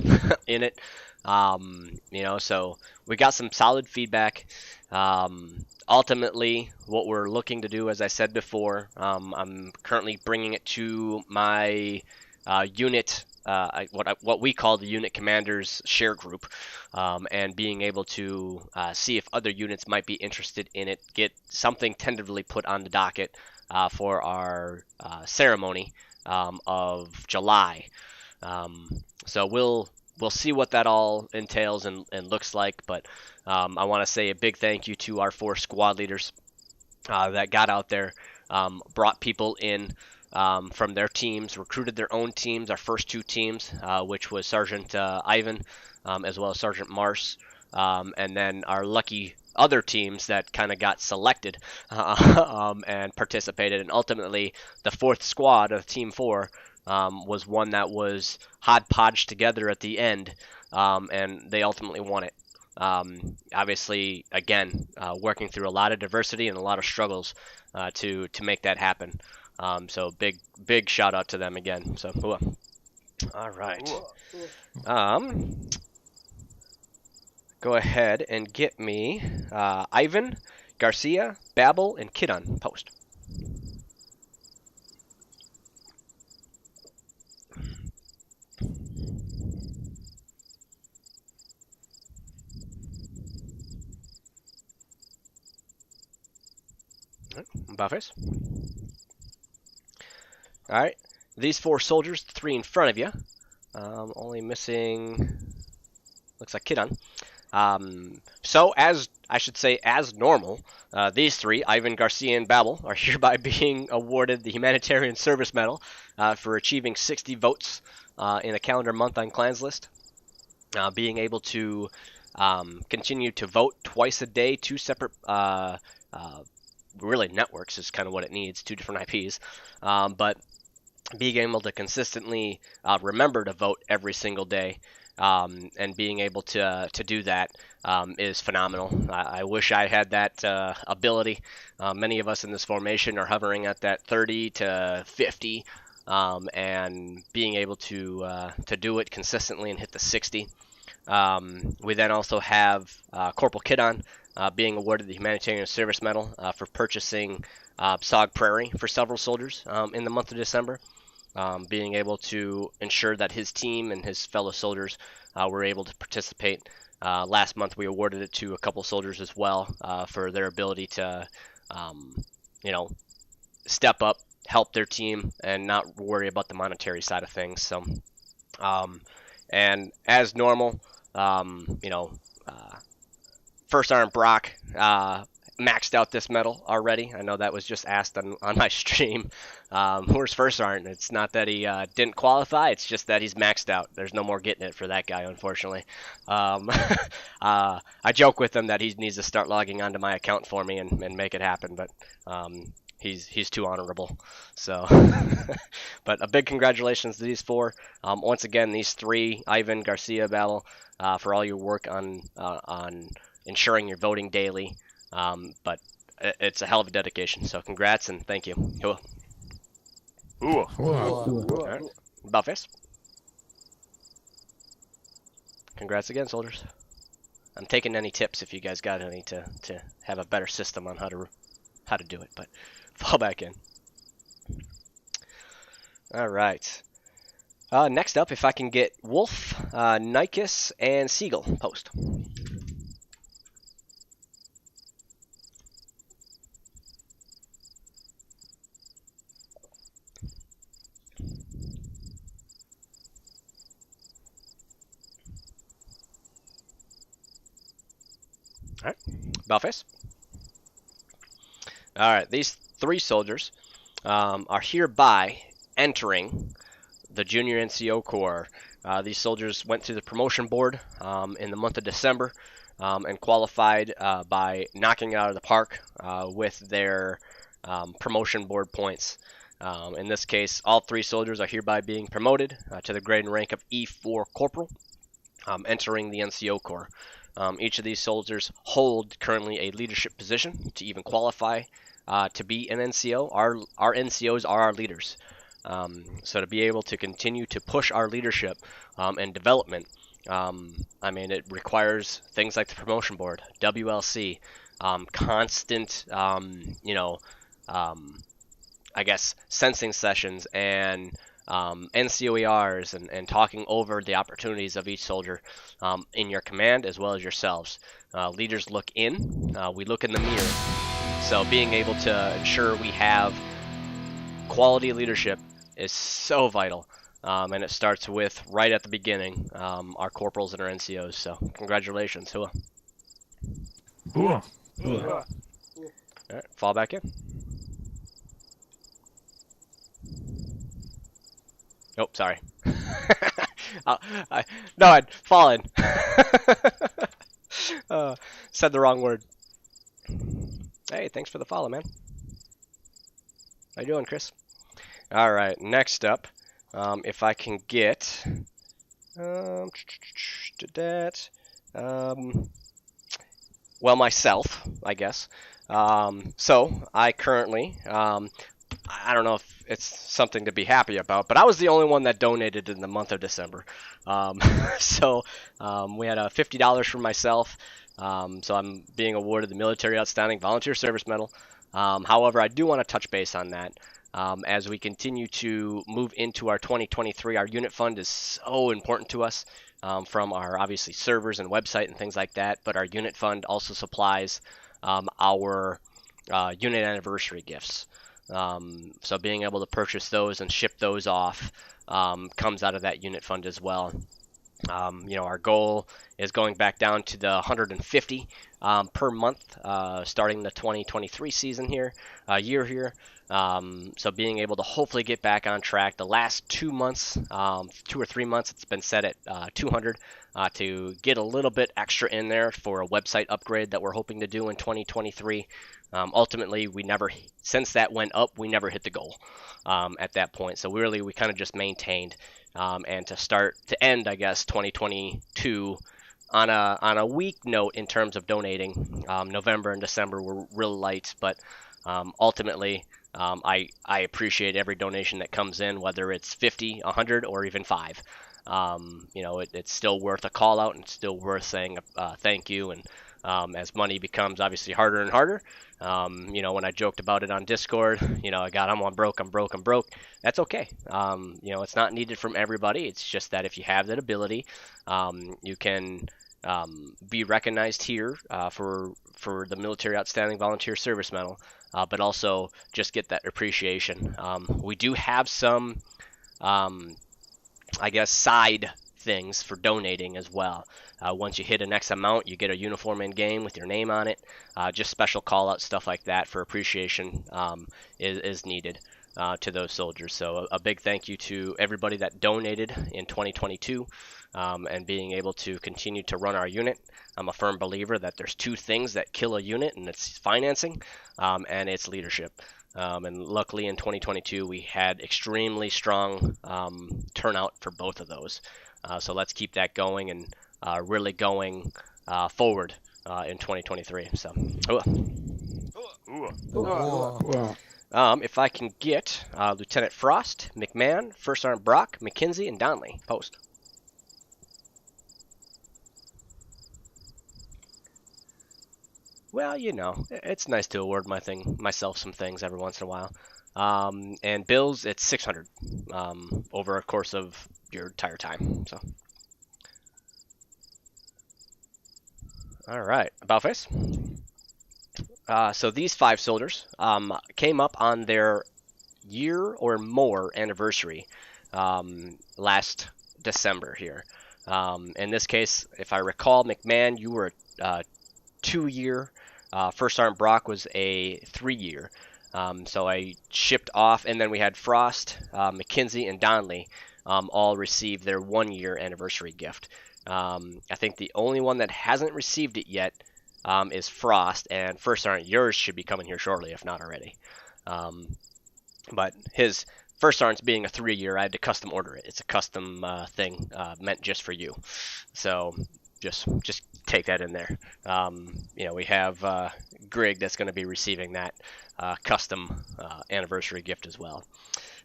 in it. So we got some solid feedback. Ultimately, what we're looking to do, as I said before, I'm currently bringing it to my unit, what we call the unit commanders share group, and being able to see if other units might be interested in it, get something tentatively put on the docket for our ceremony of July. So we'll see what that all entails and looks like, but I want to say a big thank you to our 4 squad leaders that got out there, brought people in from their teams, recruited their own teams, our first 2 teams, which was Sergeant Ivan as well as Sergeant Mars, and then our lucky other teams that kind of got selected and participated. And ultimately, the 4th squad of Team 4 was one that was hodgepodged together at the end, and they ultimately won it. Obviously, again, working through a lot of diversity and a lot of struggles to make that happen. So big shout out to them again. So, all right. Go ahead and get me Ivan, Garcia, Babel, and Kidon post. Buffers. All right, these 4 soldiers, 3 in front of you. Only missing, looks like Kidon. So as normal, these 3, Ivan, Garcia, and Babel, are hereby being awarded the Humanitarian Service Medal for achieving 60 votes in a calendar month on Clans List. Being able to continue to vote twice a day, 2 separate really networks is kind of what it needs, 2 different IPs, but being able to consistently remember to vote every single day, and being able to do that is phenomenal. I wish I had that ability. Many of us in this formation are hovering at that 30 to 50, and being able to do it consistently and hit the 60. We then also have Corporal Kidon being awarded the Humanitarian Service Medal for purchasing Sog Prairie for several soldiers in the month of December, being able to ensure that his team and his fellow soldiers were able to participate. Last month we awarded it to a couple soldiers as well for their ability to step up, help their team, and not worry about the monetary side of things. So and as normal, First Sergeant Brock maxed out this medal already. I know that was just asked on my stream. Where's First Sergeant? It's not that he didn't qualify, it's just that he's maxed out. There's no more getting it for that guy, unfortunately. I joke with him that he needs to start logging onto my account for me and make it happen, but he's too honorable. So, but a big congratulations to these 4. Once again, these 3, Ivan, Garcia, Babel, for all your work on ensuring you're voting daily. But it's a hell of a dedication. So congrats and thank you. Cool. Ooh. All right. Buffers. Congrats again, soldiers. I'm taking any tips if you guys got any to have a better system on how to do it, but fall back in. All right. Next up, if I can get Wolf, Nikes, and Siegel post. All right, Belfast. All right, these 3 soldiers are hereby entering the Junior NCO Corps. These soldiers went through the promotion board in the month of December and qualified by knocking it out of the park with their promotion board points. In this case, all 3 soldiers are hereby being promoted to the grade and rank of E4 Corporal, entering the NCO Corps. Each of these soldiers hold currently a leadership position to even qualify to be an NCO. Our NCOs are our leaders. So to be able to continue to push our leadership and development, I mean, it requires things like the promotion board, WLC, constant, I guess, sensing sessions and NCOERs and talking over the opportunities of each soldier in your command as well as yourselves. Leaders look in, we look in the mirror. So being able to ensure we have quality leadership is so vital. And it starts with right at the beginning, our corporals and our NCOs. So congratulations, Hua. Ooh. All right, fall back in. Oh, sorry. No, I'd fallen. Said the wrong word. Hey, thanks for the follow, man. How you doing, Chris? All right, next up, if I can get to that, well, myself, I guess. So I currently, I don't know if it's something to be happy about, but I was the only one that donated in the month of December. So we had $50 for myself. So I'm being awarded the Military Outstanding Volunteer Service Medal. However, I do want to touch base on that. As we continue to move into our 2023, our unit fund is so important to us, from our obviously servers and website and things like that, but our unit fund also supplies our unit anniversary gifts. So being able to purchase those and ship those off comes out of that unit fund as well. Our goal is going back down to the 150 per month, starting the 2023 season here, year here. So being able to hopefully get back on track. The last 2 months, 2 or 3 months, it's been set at 200 to get a little bit extra in there for a website upgrade that we're hoping to do in 2023. Ultimately, since that went up, we never hit the goal at that point. So we kind of just maintained. And to end, I guess, 2022 on a weak note in terms of donating. November and December were real light, but ultimately, I appreciate every donation that comes in, whether it's 50, 100, or even 5. It's still worth a call out and still worth saying thank you. And as money becomes obviously harder and harder, when I joked about it on Discord, I'm broke. That's okay. It's not needed from everybody. It's just that if you have that ability, you can be recognized here for the Military Outstanding Volunteer Service Medal, but also just get that appreciation. We do have some, I guess, side things for donating as well. Once you hit an X amount, you get a uniform in game with your name on it. Just special call out stuff like that for appreciation is needed to those soldiers. So a big thank you to everybody that donated in 2022 and being able to continue to run our unit. I'm a firm believer that there's 2 things that kill a unit, and it's financing and it's leadership. And luckily in 2022 we had extremely strong turnout for both of those. So let's keep that going and really going forward in 2023. So, if I can get Lieutenant Frost, McMahon, First Sergeant Brock, McKenzie, and Donnelly, post. Well, it's nice to award myself some things every once in a while. And bills, it's 600 over a course of your entire time. So, all right, about face. So these 5 soldiers came up on their year or more anniversary last December here. In this case, if I recall, McMahon, you were 2-year. First Sergeant Brock was a 3-year. So I shipped off, and then we had Frost, McKenzie, and Donnelly all received their 1-year anniversary gift. I think the only one that hasn't received it yet is Frost, and First Sergeant, yours should be coming here shortly, if not already. But his First Sergeant's being a 3-year, I had to custom order it. It's a custom thing meant just for you. So just take that in there. We have Grig that's going to be receiving that custom anniversary gift as well.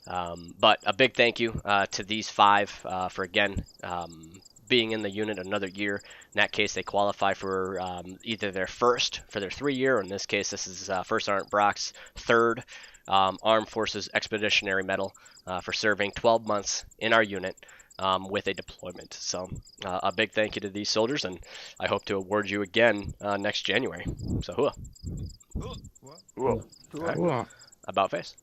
But a big thank you to these 5 for again being in the unit another year. In that case, they qualify for either their first for their 3-year, or in this case, this is First Sergeant Brock's 3rd Armed Forces Expeditionary Medal for serving 12 months in our unit with a deployment. So a big thank you to these soldiers, and I hope to award you again next January. So hooah. Cool. Right. About face.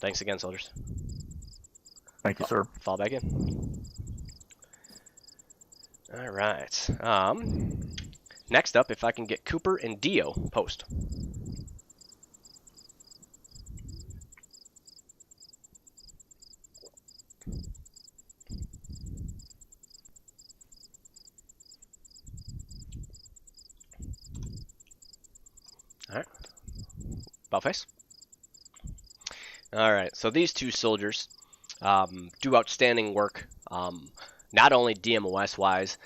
Thanks again, soldiers. Thank you, sir. Fall back in. All right. Next up, if I can get Cooper and Dio post. All right. About face. All right. So these 2 soldiers do outstanding work, not only DMOS-wise,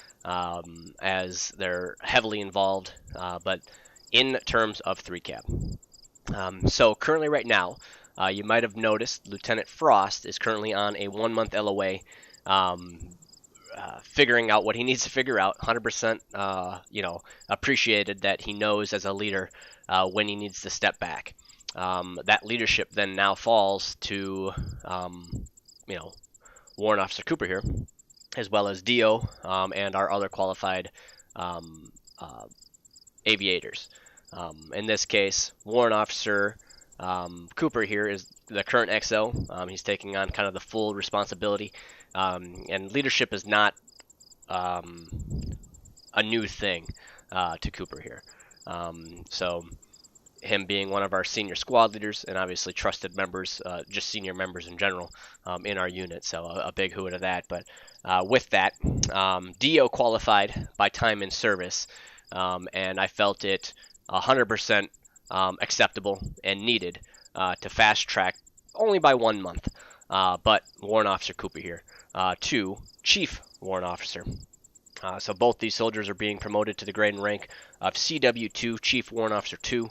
as they're heavily involved, but in terms of 3-cab. So currently right now, you might have noticed Lieutenant Frost is currently on a 1-month LOA, figuring out what he needs to figure out. 100%, appreciated that he knows as a leader when he needs to step back. That leadership then now falls to Warrant Officer Cooper here, as well as Dio and our other qualified aviators. In this case, Warrant Officer Cooper here is the current XO. He's taking on kind of the full responsibility, and leadership is not a new thing to Cooper here. So him being one of our senior squad leaders and obviously trusted members, just senior members in general in our unit. So a big hooah to that. But with that, Dio qualified by time in service, and I felt it 100% acceptable and needed to fast track only by 1 month. But Warrant Officer Cooper here to Chief Warrant Officer. So both these soldiers are being promoted to the grade and rank of CW2, Chief Warrant Officer 2,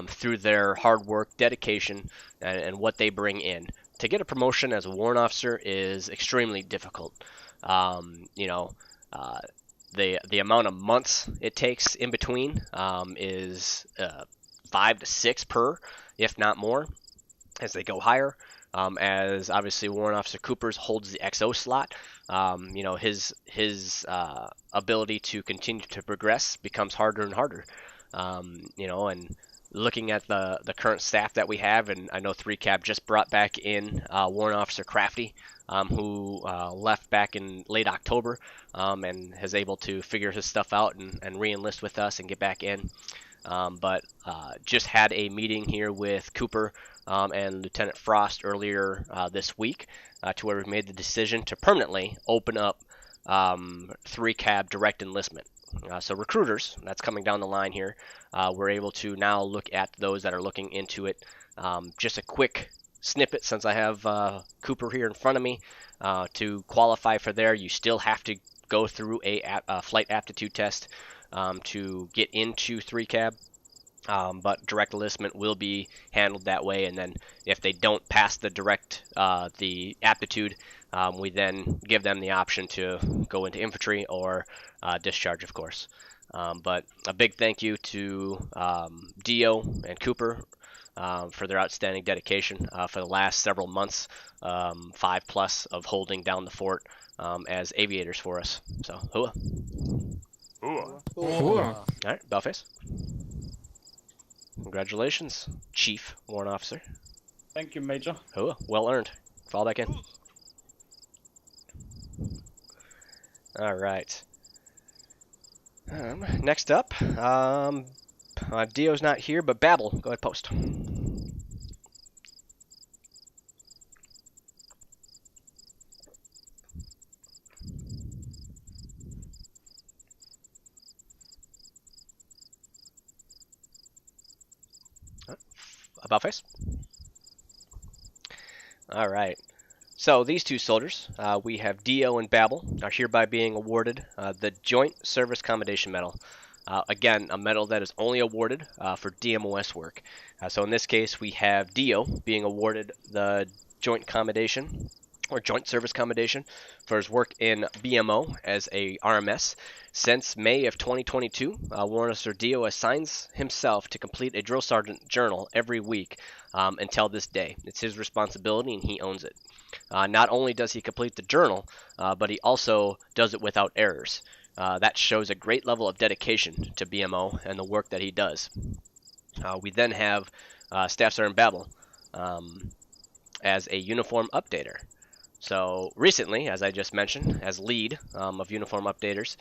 through their hard work, dedication, and what they bring in. To get a promotion as a warrant officer is extremely difficult. The amount of months it takes in between is 5 to 6 per, if not more, as they go higher. As obviously Warrant Officer Coopers holds the XO slot, his ability to continue to progress becomes harder and harder. And looking at the current staff that we have, and I know 3-Cab just brought back in Warrant Officer Crafty, who left back in late October, and has able to figure his stuff out and re-enlist with us and get back in. But just had a meeting here with Cooper and Lieutenant Frost earlier this week, to where we've made the decision to permanently open up 3-Cab direct enlistment. So recruiters, that's coming down the line here, we're able to now look at those that are looking into it. Just a quick snippet, since I have Cooper here in front of me. To qualify for there, you still have to go through a flight aptitude test to get into 3-Cab. But direct enlistment will be handled that way, and then if they don't pass the aptitude, we then give them the option to go into infantry or discharge, of course. But a big thank you to Dio and Cooper for their outstanding dedication for the last several months, 5+ of holding down the fort as aviators for us. So, hooah. Ooh. All right, Bellface. Congratulations, Chief Warrant Officer. Thank you, Major. Oh, well earned. Fall back in. All right. Next up, Dio's not here, but Babel, go ahead, post. About face. All right. So these two soldiers, we have Dio and Babel, are hereby being awarded the Joint Service Commendation Medal. Again, a medal that is only awarded for DMOS work. So in this case, we have Dio being awarded the Joint Commendation, or Joint Service Commendation, for his work in BMO as a RMS. Since May of 2022, Warrant Officer Dio assigns himself to complete a drill sergeant journal every week until this day. It's his responsibility and he owns it. Not only does he complete the journal, but he also does it without errors. That shows a great level of dedication to BMO and the work that he does. We then have Staff Sergeant Babel as a uniform updater. So recently, as I just mentioned, as lead of uniform updaters,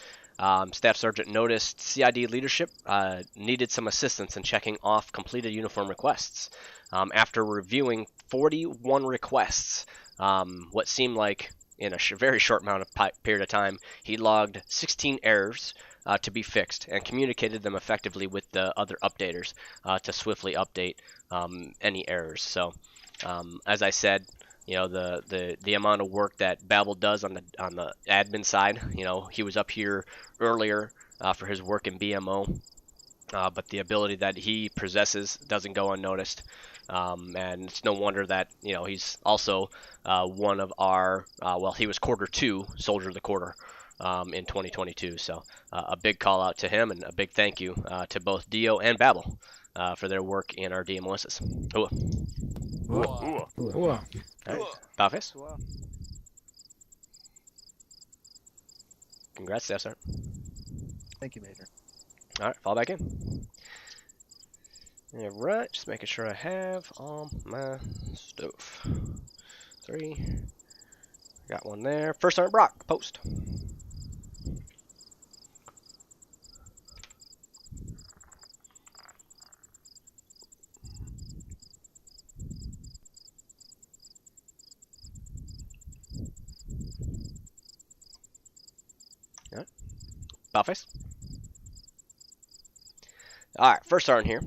Staff Sergeant noticed CID leadership needed some assistance in checking off completed uniform requests. After reviewing 41 requests, what seemed like in a very short amount of period of time, he logged 16 errors to be fixed and communicated them effectively with the other updaters to swiftly update any errors. So, as I said, you know, the amount of work that Babel does on the admin side, you know, he was up here earlier for his work in BMO, but the ability that he possesses doesn't go unnoticed. And it's no wonder that, you know, he's also one of our, well, he was quarter 2 Soldier of the Quarter in 2022. So a big call out to him and a big thank you to both Dio and Babel for their work in our DMOSs. Ooh. Ooh. All right. Bowface. Congrats, Staff Sergeant. Thank you, Major. All right, fall back in. All right, just making sure I have all my stuff. 3. Got one there. First Sergeant Brock, post. All right, Bowface. All right, first Sergeant here.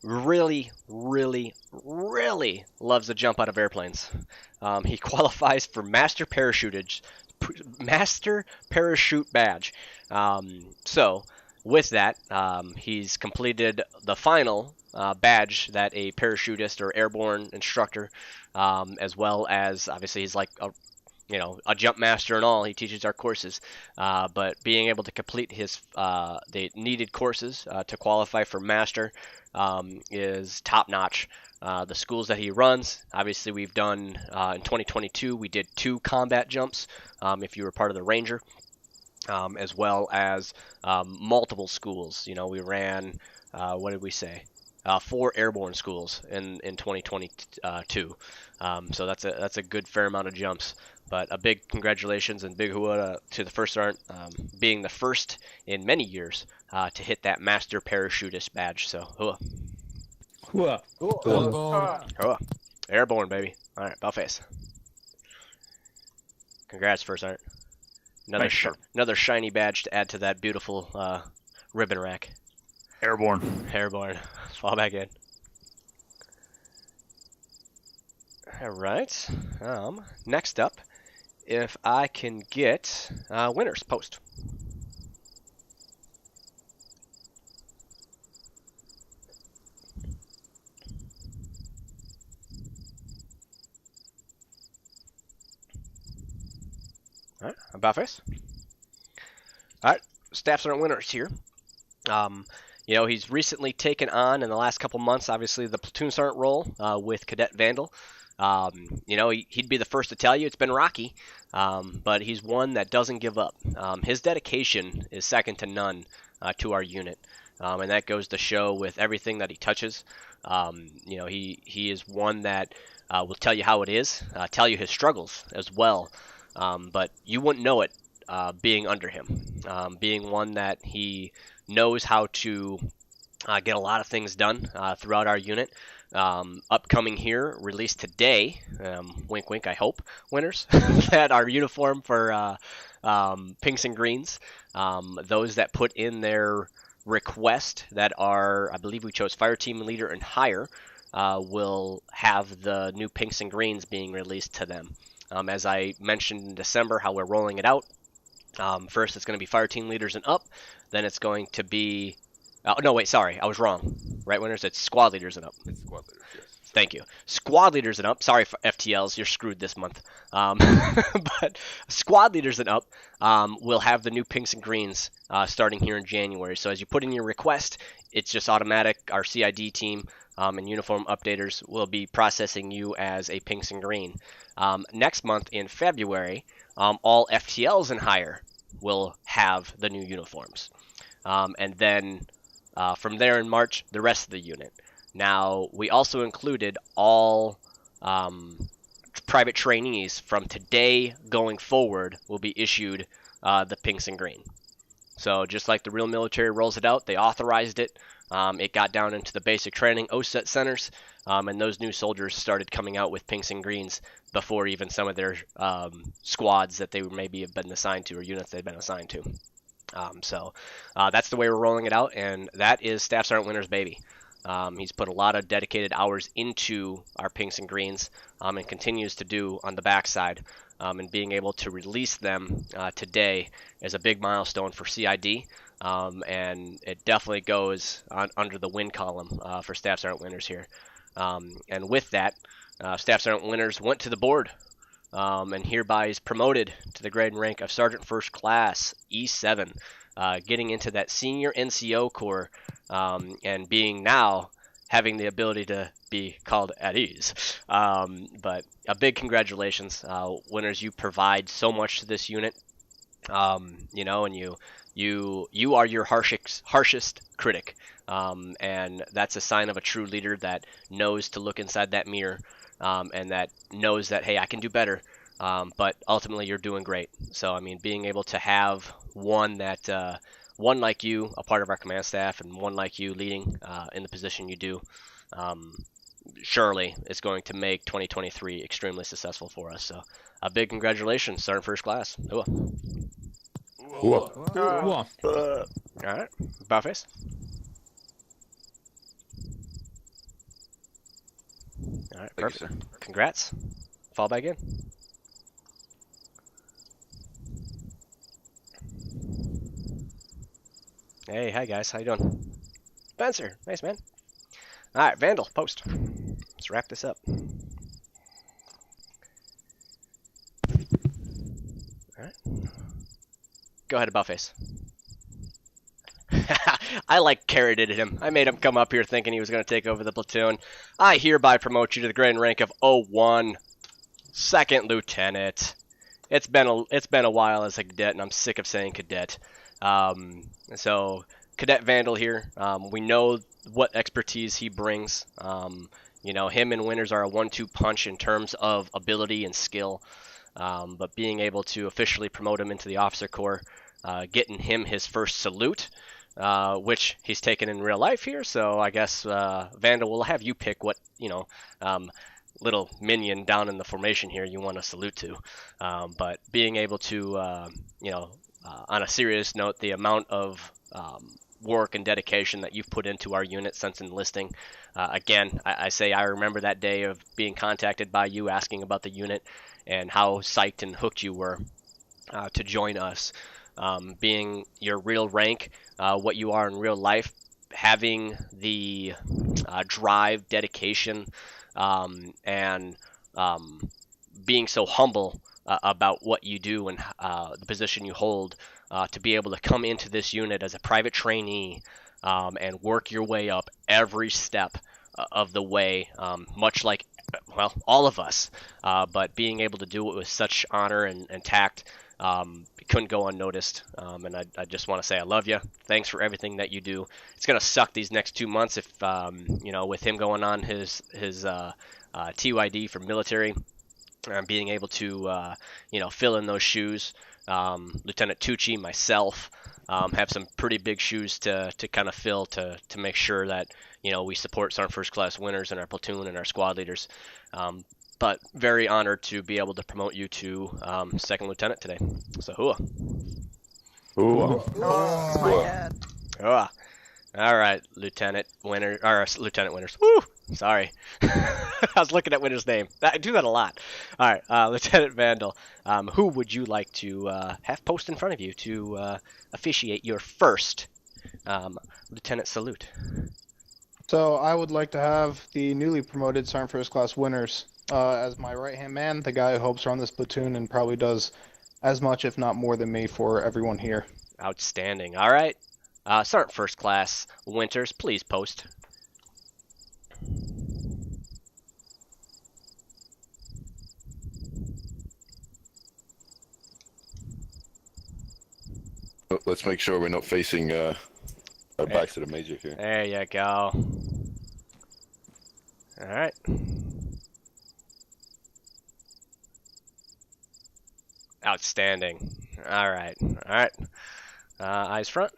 Really loves to jump out of airplanes. He qualifies for Master Parachute badge. So with that, he's completed the final badge that a parachutist or airborne instructor, as well as obviously he's like a jump master and all. He teaches our courses, but being able to complete his the needed courses to qualify for master is top notch. The schools that he runs, obviously we've done in 2022 we did 2 combat jumps if you were part of the Ranger, as well as multiple schools. You know, we ran what did we say, 4 airborne schools in 2022. So that's a good fair amount of jumps. But a big congratulations and big hooah to the first sergeant, being the first in many years to hit that Master Parachutist badge. So hooah. Hooah. Hooah. Airborne, baby. All right, Bowface. Congrats, first sergeant. Another shiny badge to add to that beautiful ribbon rack. Airborne. Airborne. Fall back in. All right. Next up, if I can get winners post. All right, Bowface. All right, Staff Sergeant winners here. You know, he's recently taken on in the last couple months, obviously, the platoon sergeant role with Cadet Vandal. You know, he'd be the first to tell you it's been rocky, but he's one that doesn't give up. His dedication is second to none to our unit, and that goes to show with everything that he touches. You know, he is one that will tell you how it is, tell you his struggles as well, but you wouldn't know it being under him, being one that he knows how to get a lot of things done throughout our unit. Upcoming here, released today, wink wink I hope, winners, that our uniform for pinks and greens, those that put in their request that are, I believe we chose fire team leader and higher, will have the new pinks and greens being released to them. As I mentioned in December, how we're rolling it out. First, it's going to be fire team leaders and up. Then it's going to be... no, wait, sorry. I was wrong. Right, winners? It's squad leaders and up. It's squad leaders, yes. Thank you. Squad leaders and up. Sorry for FTLs. You're screwed this month. But squad leaders and up will have the new pinks and greens starting here in January. So as you put in your request, it's just automatic. Our CID team and uniform updaters will be processing you as a pinks and green. Next month in February, all FTLs and higher will have the new uniforms. And then from there in March, the rest of the unit. Now, we also included all private trainees from today going forward will be issued the pinks and green. So just like the real military rolls it out, they authorized it. It got down into the basic training OSET centers, and those new soldiers started coming out with pinks and greens before even some of their squads that they maybe have been assigned to or units they've been assigned to. So that's the way we're rolling it out, and that is Staff Sergeant Winter's baby. He's put a lot of dedicated hours into our pinks and greens and continues to do on the backside. And being able to release them today is a big milestone for CID. And it definitely goes under the win column for Staff Sergeant Winters here. And with that, Staff Sergeant Winters went to the board and hereby is promoted to the grade and rank of Sergeant First Class E7, getting into that senior NCO corps and being now having the ability to be called at ease. But a big congratulations, Winters. You provide so much to this unit, you know, and you are your harshest critic, and that's a sign of a true leader that knows to look inside that mirror and that knows that, hey, I can do better. But ultimately, you're doing great. So, I mean, being able to have one like you, a part of our command staff, and one like you leading in the position you do, surely it's going to make 2023 extremely successful for us. So, a big congratulations, Sergeant First Class. Ooh. All right, about face. All right, perfect. Congrats. Fall back in. Hey, hi guys, how you doing? Spencer, nice man. All right, Vandal, post. Let's wrap this up. All right. Go ahead, about face. I carried it at him. I made him come up here thinking he was going to take over the platoon. I hereby promote you to the grade and rank of 01, Second Lieutenant. It's been a while as a cadet, and I'm sick of saying cadet. So Cadet Vandal here. We know what expertise he brings. You know, him and Winters are a 1-2 punch in terms of ability and skill. But being able to officially promote him into the officer corps, getting him his first salute, which he's taken in real life here. So I guess Vandal, will have you pick what, you know, little minion down in the formation here you want to salute to. But being able to, you know, on a serious note, the amount of work and dedication that you've put into our unit since enlisting. Again, I say I remember that day of being contacted by you asking about the unit and how psyched and hooked you were to join us. Being your real rank, what you are in real life, having the drive, dedication, and being so humble about what you do and the position you hold, to be able to come into this unit as a private trainee and work your way up every step of the way, much like, well, all of us, but being able to do it with such honor and tact, couldn't go unnoticed. And I just want to say I love you. Thanks for everything that you do. It's going to suck these next 2 months if, you know, with him going on his TYD for military, and being able to, you know, fill in those shoes. Lieutenant Tucci, myself, have some pretty big shoes to kind of fill to make sure that, you know, we support Sergeant First Class Winters in our platoon and our squad leaders. But very honored to be able to promote you to Second Lieutenant today. So, hooah. Ooh. Oh, my head. Hooah. All right, Lieutenant Winter, or Lieutenant Winters. Woo! Sorry, I was looking at Winter's name. I do that a lot. All right, Lieutenant Vandal. Who would you like to have post in front of you to officiate your first Lieutenant salute? So I would like to have the newly promoted Sergeant First Class Winners as my right-hand man, the guy who helps run this platoon and probably does as much, if not more than me, for everyone here. Outstanding. All right, Sergeant First Class Winters, please post. Let's make sure we're not facing our backs to the major here. There you go. All right. Outstanding. All right. All right. Eyes front.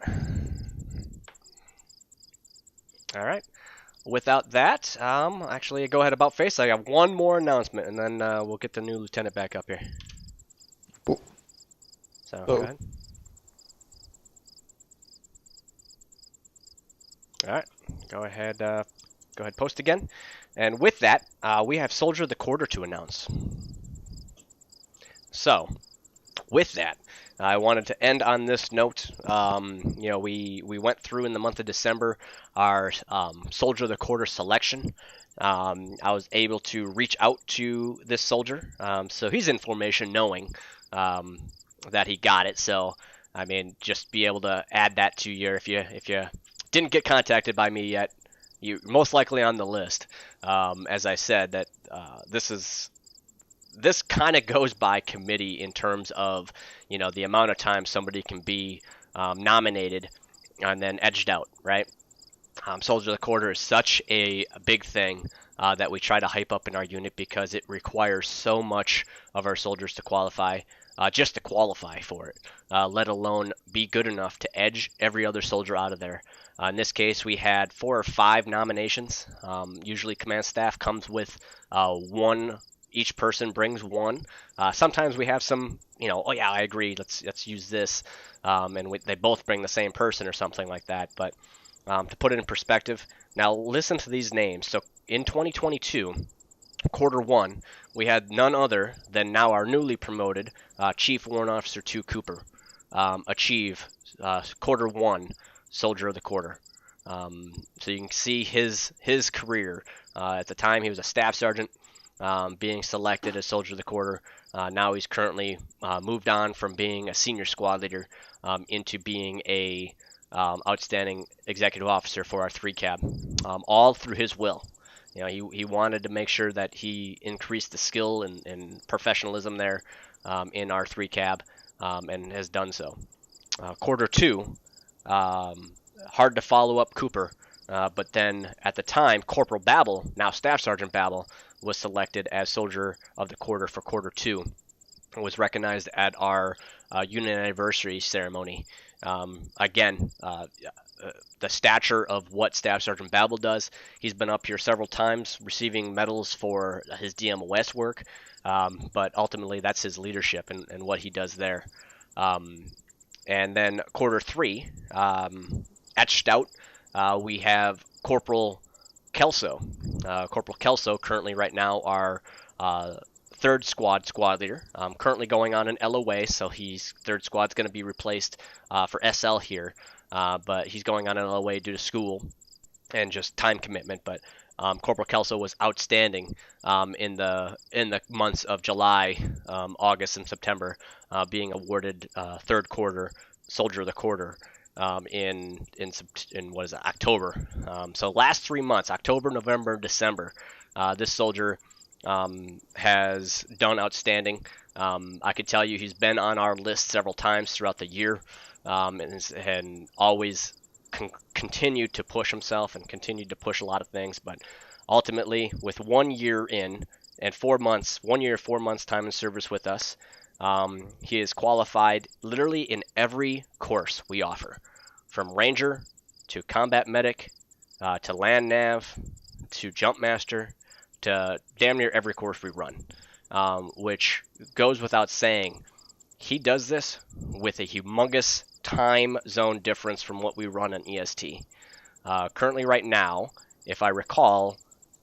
All right. Without that, actually, go ahead about face. I got one more announcement, and then we'll get the new lieutenant back up here. Oh. So go ahead. All right. Go ahead. Post again. And with that, we have Soldier of the Quarter to announce. So, with that, I wanted to end on this note. You know, we went through in the month of December our Soldier of the Quarter selection. I was able to reach out to this soldier, so he's in formation knowing that he got it. So, I mean, just be able to add that to your if you didn't get contacted by me yet, you're most likely on the list. As I said, that this kind of goes by committee in terms of, you know, the amount of time somebody can be nominated and then edged out, right? Soldier of the Quarter is such a big thing that we try to hype up in our unit because it requires so much of our soldiers to qualify, just to qualify for it, let alone be good enough to edge every other soldier out of there. In this case, we had 4 or 5 nominations. Usually command staff comes with one. Each person brings one. Sometimes we have some, you know, oh yeah, I agree, let's use this, and they both bring the same person or something like that. But to put it in perspective, now listen to these names. So in 2022, Quarter 1, we had none other than now our newly promoted Chief Warrant Officer 2 Cooper achieve Quarter 1 Soldier of the Quarter. So you can see his career. At the time, he was a staff sergeant, being selected as Soldier of the Quarter. Now he's currently moved on from being a senior squad leader into being a outstanding executive officer for our 3 cab, all through his will. You know, he wanted to make sure that he increased the skill and professionalism there in our 3 cab, and has done so. Quarter 2, hard to follow up Cooper, but then at the time, Corporal Babel, now Staff Sergeant Babel, was selected as Soldier of the Quarter for Quarter 2 and was recognized at our unit anniversary ceremony. Again, the stature of what Staff Sergeant Babel does, he's been up here several times receiving medals for his DMOS work, but ultimately that's his leadership and what he does there. And then Quarter 3, etched out, we have Corporal Kelso. Corporal Kelso, currently right now our 3rd squad leader, currently going on an LOA, so 3rd squad's going to be replaced for SL here, but he's going on an LOA due to school and just time commitment. But Corporal Kelso was outstanding in the months of July, August, and September, being awarded 3rd quarter Soldier of the Quarter in what is it, October. So last 3 months, October, November, December, this soldier has done outstanding. I could tell you he's been on our list several times throughout the year, and always continued to push himself and continued to push a lot of things. But ultimately, with 1 year in and 4 months, 1 year, 4 months time in service with us, he is qualified literally in every course we offer, from Ranger to Combat Medic to Land Nav to Jump Master to damn near every course we run, which goes without saying. He does this with a humongous time zone difference from what we run on EST. Currently, right now, if I recall,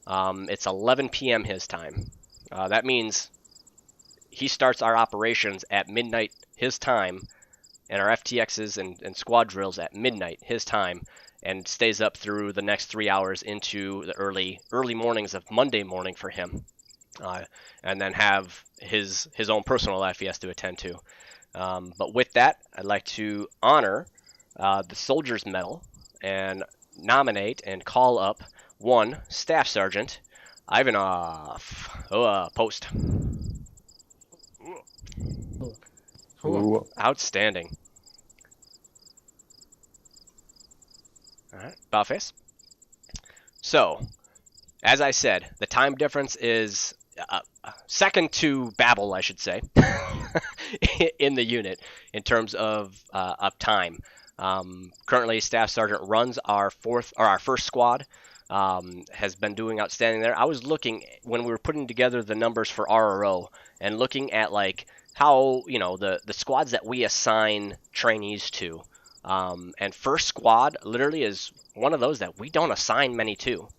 it's 11 p.m. his time. That means he starts our operations at midnight his time, and our FTXs and squad drills at midnight his time, and stays up through the next 3 hours into the early mornings of Monday morning for him, and then have his own personal life he has to attend to. But with that, I'd like to honor the Soldier's Medal and nominate and call up one Staff Sergeant Ivanov. Post. Ooh. Outstanding. All right, about face. So, as I said, the time difference is second to Babel, I should say, in the unit in terms of time. Currently, Staff Sergeant runs our first squad. Has been doing outstanding there. I was looking when we were putting together the numbers for RRO and looking at like how the squads that we assign trainees to. And first squad literally is one of those that we don't assign many to.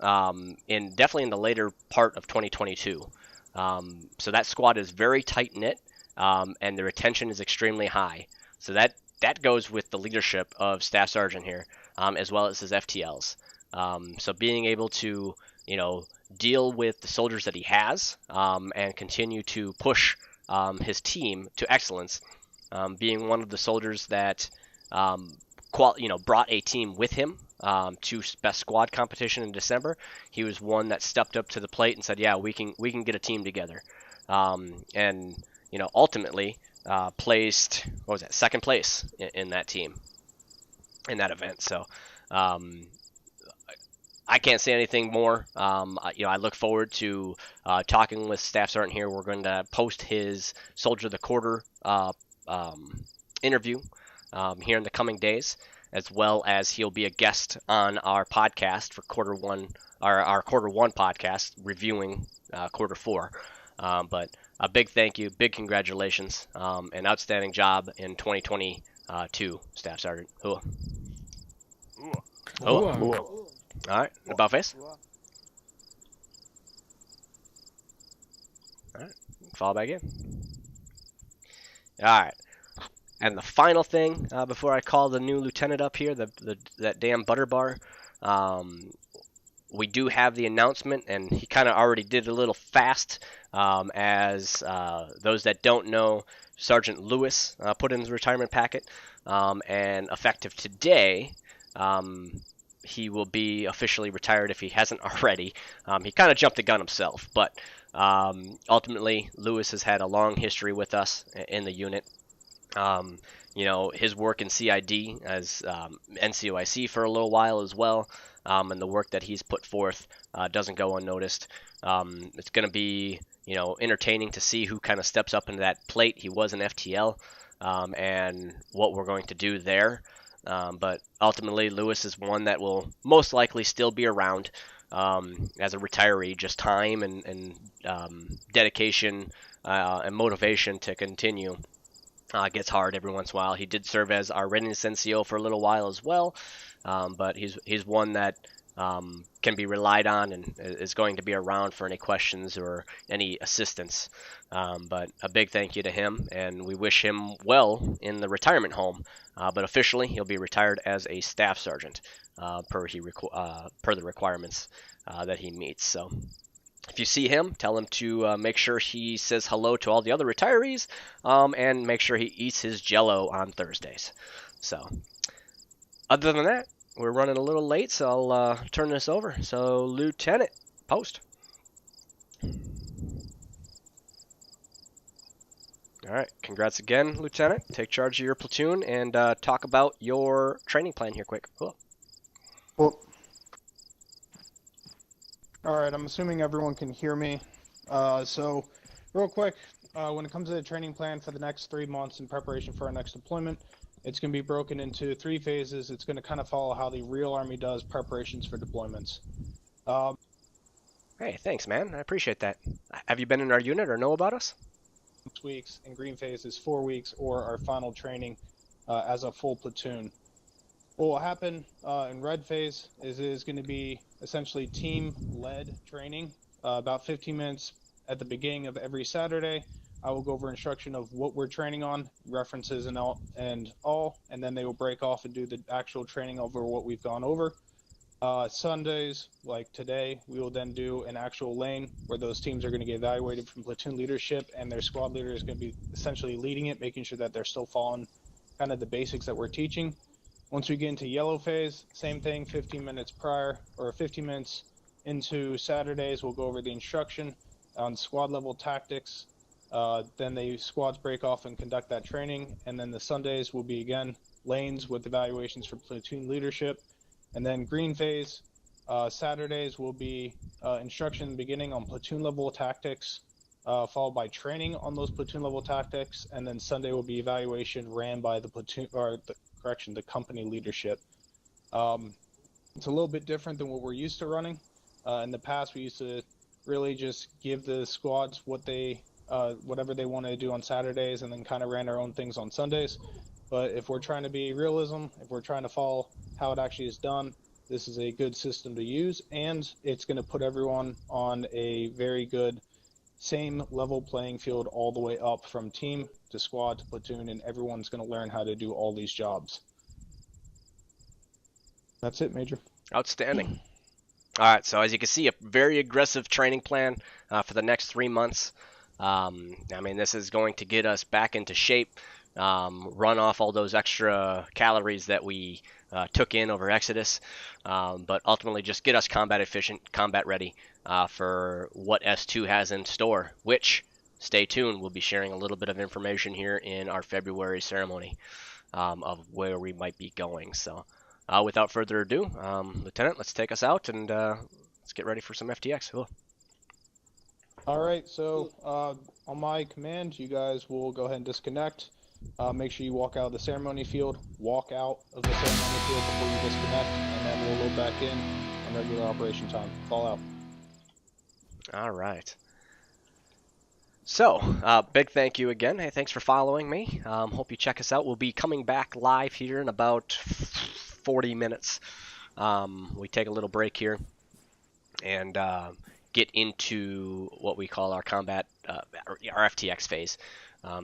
Definitely in the later part of 2022. So that squad is very tight knit, and the retention is extremely high. So that goes with the leadership of Staff Sergeant here, as well as his FTLs. So being able to deal with the soldiers that he has, and continue to push his team to excellence, being one of the soldiers that brought a team with him to best squad competition in December. He was one that stepped up to the plate and said, "Yeah, we can get a team together," and ultimately placed second place in that team in that event. So I can't say anything more. I look forward to talking with Staff Sergeant here. We're going to post his Soldier of the Quarter interview here in the coming days, as well as he'll be a guest on our podcast for quarter one podcast reviewing quarter four. But a big thank you, big congratulations, and outstanding job in 2022, Staff Sergeant. Hua. Ooh. All right, about face. All right, fall back in. All right, and the final thing before I call the new lieutenant up here, that damn butter bar, we do have the announcement, and he kind of already did a little fast. As those that don't know, Sergeant Lewis put in his retirement packet, and effective today, he will be officially retired if he hasn't already. He kind of jumped the gun himself, but ultimately, Lewis has had a long history with us in the unit. His work in CID as NCOIC for a little while as well, and the work that he's put forth doesn't go unnoticed. It's going to be entertaining to see who kind of steps up into that plate. He was an FTL, and what we're going to do there. But ultimately, Lewis is one that will most likely still be around as a retiree. Just time and dedication and motivation to continue gets hard every once in a while. He did serve as our readiness NCO for a little while as well, but he's one that can be relied on and is going to be around for any questions or any assistance. But a big thank you to him, and we wish him well in the retirement home. But officially, he'll be retired as a staff sergeant per the requirements that he meets. So if you see him, tell him to make sure he says hello to all the other retirees, and make sure he eats his Jell-O on Thursdays. So other than that, we're running a little late, so I'll turn this over. So, Lieutenant, post. All right, congrats again, Lieutenant. Take charge of your platoon and talk about your training plan here quick. Cool. Well, alright, I'm assuming everyone can hear me. So, real quick, when it comes to the training plan for the next 3 months in preparation for our next deployment, it's going to be broken into 3 phases. It's going to kind of follow how the real Army does preparations for deployments. Hey, thanks, man. I appreciate that. Have you been in our unit or know about us? 6 weeks, and green phase is 4 weeks, or our final training as a full platoon. What will happen in red phase is going to be essentially team-led training, about 15 minutes at the beginning of every Saturday. I will go over instruction of what we're training on, references and all, and then they will break off and do the actual training over what we've gone over. Sundays, like today, we will then do an actual lane where those teams are going to get evaluated from platoon leadership, and their squad leader is going to be essentially leading it, making sure that they're still following kind of the basics that we're teaching. Once we get into yellow phase, same thing, 15 minutes prior, or 15 minutes into Saturdays, we'll go over the instruction on squad level tactics. Then the squads break off and conduct that training, and then the Sundays will be, again, lanes with evaluations for platoon leadership. And then green phase, Saturdays will be instruction beginning on platoon level tactics, followed by training on those platoon level tactics, and then Sunday will be evaluation ran by the platoon, or the company leadership. It's a little bit different than what we're used to running. In the past, we used to really just give the squads what they, whatever they wanted to do on Saturdays, and then kind of ran our own things on Sundays. But if we're trying to be realism, if we're trying to follow how it actually is done, this is a good system to use, and it's going to put everyone on a very good same level playing field all the way up from team to squad to platoon, and everyone's going to learn how to do all these jobs. That's it, Major. Outstanding. All right, so as you can see, a very aggressive training plan for the next 3 months. I mean, this is going to get us back into shape, run off all those extra calories that we took in over Exodus, but ultimately just get us combat efficient, combat ready for what S2 has in store, which, stay tuned, we'll be sharing a little bit of information here in our February ceremony of where we might be going. So without further ado, Lieutenant, let's take us out and let's get ready for some FTX. Cool. All right, so on my command, you guys will go ahead and disconnect. Make sure you walk out of the ceremony field, walk out of the ceremony field before you disconnect, and then we'll load back in on regular operation time. Fall out. All right. So, big thank you again. Hey, thanks for following me. Hope you check us out. We'll be coming back live here in about 40 minutes. We take a little break here and get into what we call our combat, our FTX phase.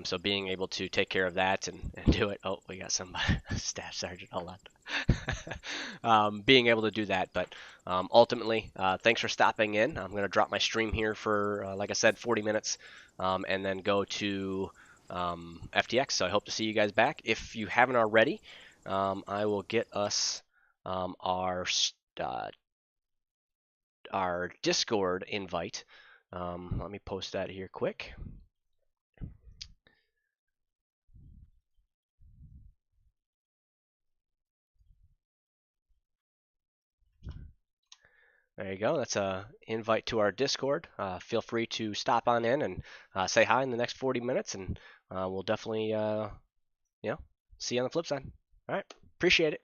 So being able to take care of that and do it. Oh, we got somebody, Staff Sergeant, hold on. Being able to do that, but ultimately, thanks for stopping in. I'm going to drop my stream here for, like I said, 40 minutes, and then go to FTX. So I hope to see you guys back. If you haven't already, I will get us our Discord invite. Let me post that here quick. There you go. That's a invite to our Discord. Feel free to stop on in and say hi in the next 40 minutes, and we'll definitely, see you on the flip side. All right. Appreciate it.